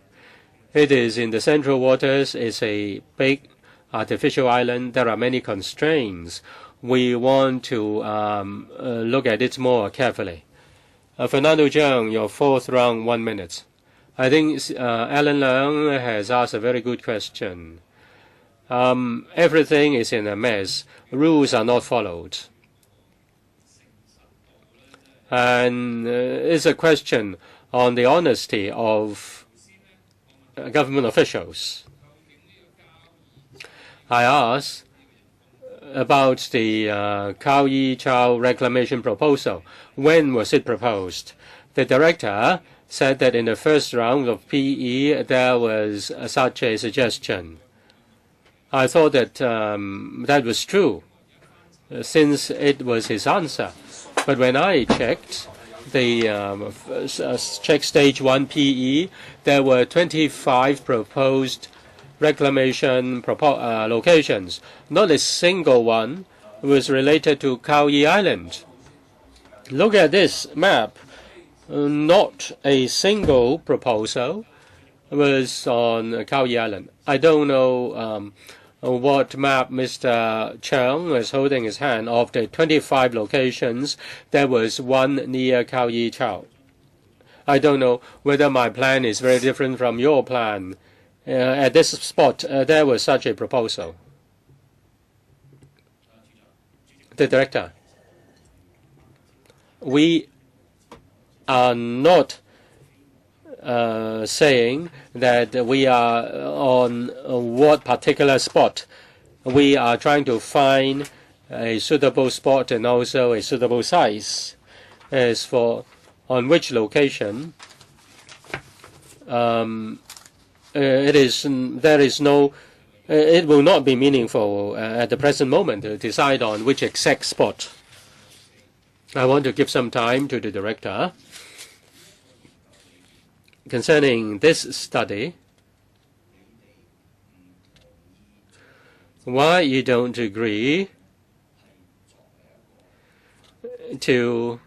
It is in the central waters. It's a big artificial island. There are many constraints. We want to look at it more carefully. Fernando Zhang, your fourth round, 1 minute. I think Alan Leung has asked a very good question. Everything is in a mess. Rules are not followed. And it's a question on the honesty of government officials. I asked about the Khao Yi Chao reclamation proposal. When was it proposed? The Director said that in the first round of PE there was such a suggestion. I thought that that was true, since it was his answer. But when I checked check stage 1 PE, there were 25 proposed reclamation locations. Not a single one was related to Khao Yi Island. Look at this map. Not a single proposal was on Khao Yi Island. I don't know what map Mr. Cheung is holding his hand. Of the 25 locations, there was one near Khao Yi Chao. I don't know whether my plan is very different from your plan. At this spot, there was such a proposal. The Director. We are not saying that we are on what particular spot. We are trying to find a suitable spot and also a suitable size. As for on which location, it will not be meaningful at the present moment to decide on which exact spot. I want to give some time to the Director. Concerning this study, why you don't agree to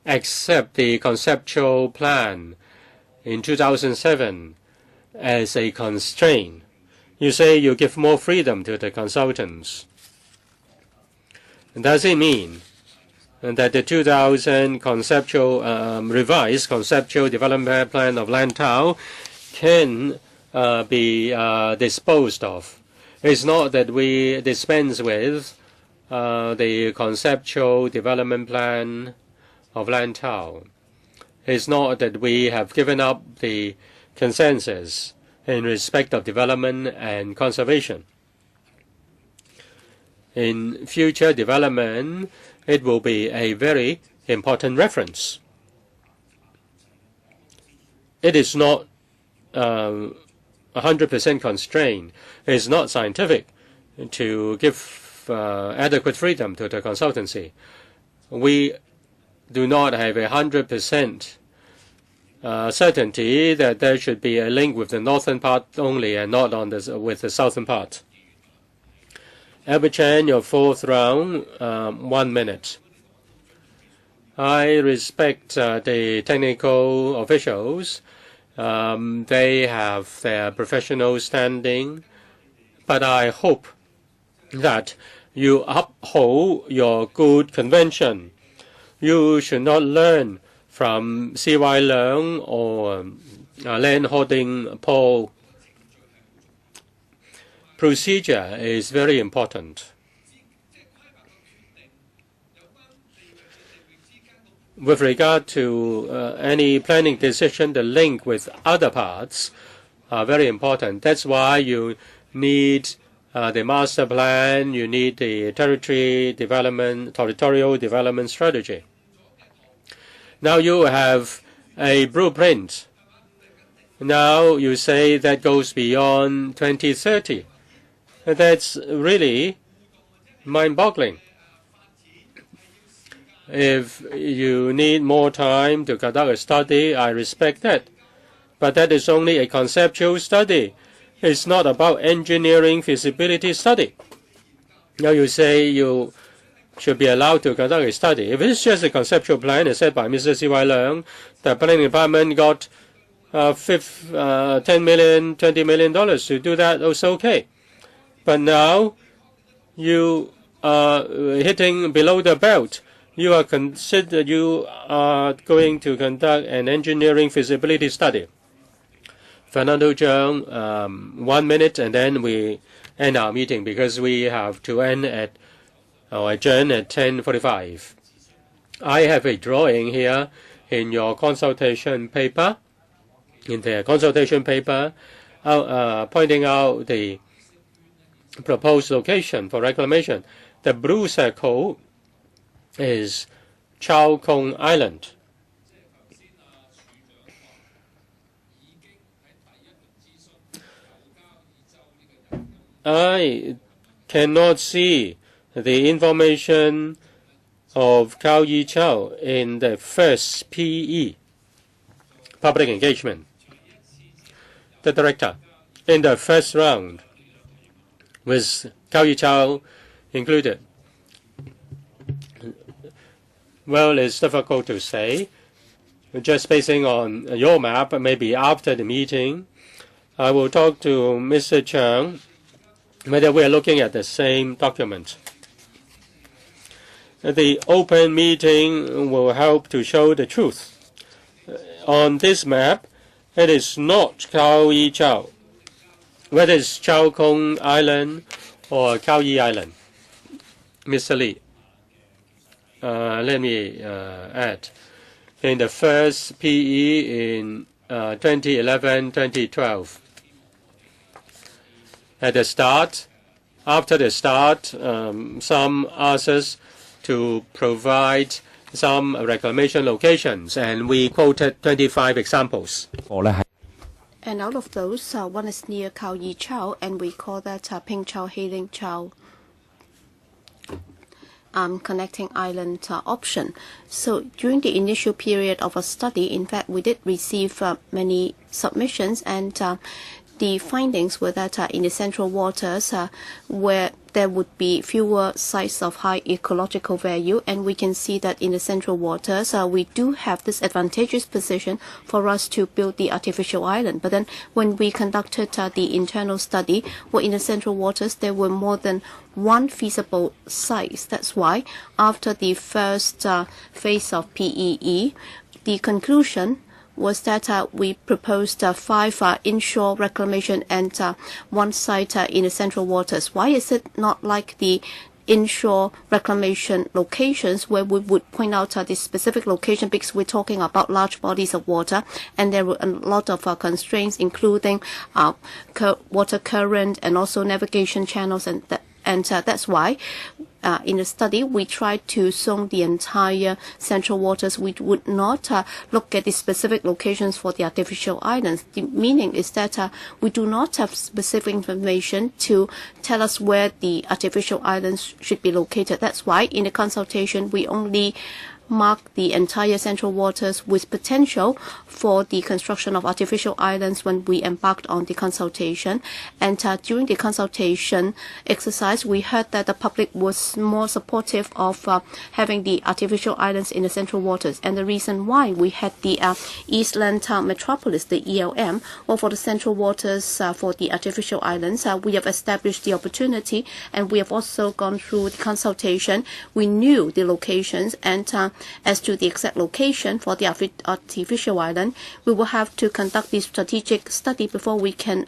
accept the conceptual plan in 2007 as a constraint? You say you give more freedom to the consultants. Does it mean that the 2000 revised conceptual development plan of Lantau can be disposed of? It's not that we dispense with the conceptual development plan of Lantau. It's not that we have given up the consensus in respect of development and conservation. In future development, it will be a very important reference. It is not 100% constrained. It is not scientific to give adequate freedom to the consultancy. We do not have 100% certainty that there should be a link with the northern part only and not with the southern part. Albert Chan, your fourth round, 1 minute. I respect the technical officials. They have their professional standing, but I hope that you uphold your good convention. You should not learn from C.Y. Leung or land holding Paul. Procedure is very important. With regard to any planning decision, the link with other parts are very important. That's why you need the master plan, you need the territorial development strategy. Now you have a blueprint. Now you say that goes beyond 2030. That's really mind-boggling. If you need more time to conduct a study, I respect that. But that is only a conceptual study. It's not about engineering feasibility study. Now you say you should be allowed to conduct a study. If it's just a conceptual plan, as said by Mr. C.Y. Leung, the planning department got $10 million, $20 million to do that, it's okay. But now you are hitting below the belt. You are going to conduct an engineering feasibility study. Fernando Zhang, 1 minute, and then we end our meeting because we have to end at adjourn at 10:45. I have a drawing here in your consultation paper, pointing out the proposed location for reclamation. The blue circle is Chow Kong Island. I cannot see the information of Cao Yi Chow in the first PE, public engagement. The director in the first round with Cao Yi Chow included. Well, it's difficult to say. Just basing on your map, maybe after the meeting, I will talk to Mr. Chang whether we are looking at the same document. The open meeting will help to show the truth. On this map, it is not Cao Yi Chow, whether it's Chow Kong Island or Cao Yi Island. Mr. Lee, let me add. In the first PE in 2011-2012, at the start, after the start, some asked us to provide some reclamation locations, and we quoted 25 examples. And out of those, one is near Cao Yi Chow, and we call that Ping Chow, Hailing Chow connecting island option. So during the initial period of a study, in fact, we did receive many submissions, and the findings were that in the central waters, where there would be fewer sites of high ecological value, and we can see that in the central waters, we do have this advantageous position for us to build the artificial island. But then when we conducted the internal study, well, in the central waters, there were more than one feasible site. That's why after the first phase of PEE, the conclusion was that we proposed 5 inshore reclamation and 1 site in the central waters. Why is it not like the inshore reclamation locations where we would point out the specific location, because we're talking about large bodies of water and there were a lot of constraints, including water current and also navigation channels, and that's why in the study we tried to zone the entire central waters. We would not look at the specific locations for the artificial islands. The meaning is that we do not have specific information to tell us where the artificial islands should be located. That's why in the consultation we only mark the entire Central Waters with potential for the construction of artificial islands when we embarked on the consultation. And during the consultation exercise, we heard that the public was more supportive of having the artificial islands in the Central Waters. And the reason why we had the East Land Metropolis, the ELM, or for the Central Waters for the artificial islands, we have established the opportunity, and we have also gone through the consultation. We knew the locations, and as to the exact location for the artificial island, we will have to conduct the strategic study before we can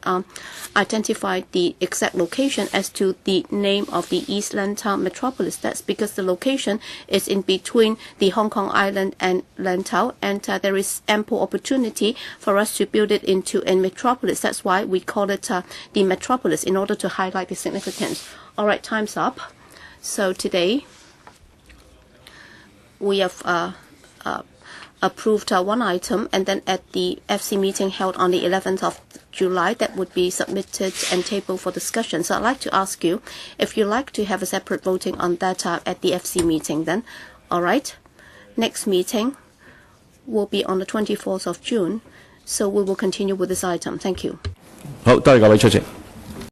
identify the exact location as to the name of the East Land Metropolis. That's because the location is in between the Hong Kong Island and Lantau, and there is ample opportunity for us to build it into a metropolis. That's why we call it the metropolis, in order to highlight the significance. All right, time's up. So today we have approved one item, and then at the FC meeting held on the 11th of July, that would be submitted and tabled for discussion. So I'd like to ask you if you'd like to have a separate voting on that at the FC meeting then. All right. Next meeting will be on the 24th of June. So we will continue with this item. Thank you. 好，多謝各位出席。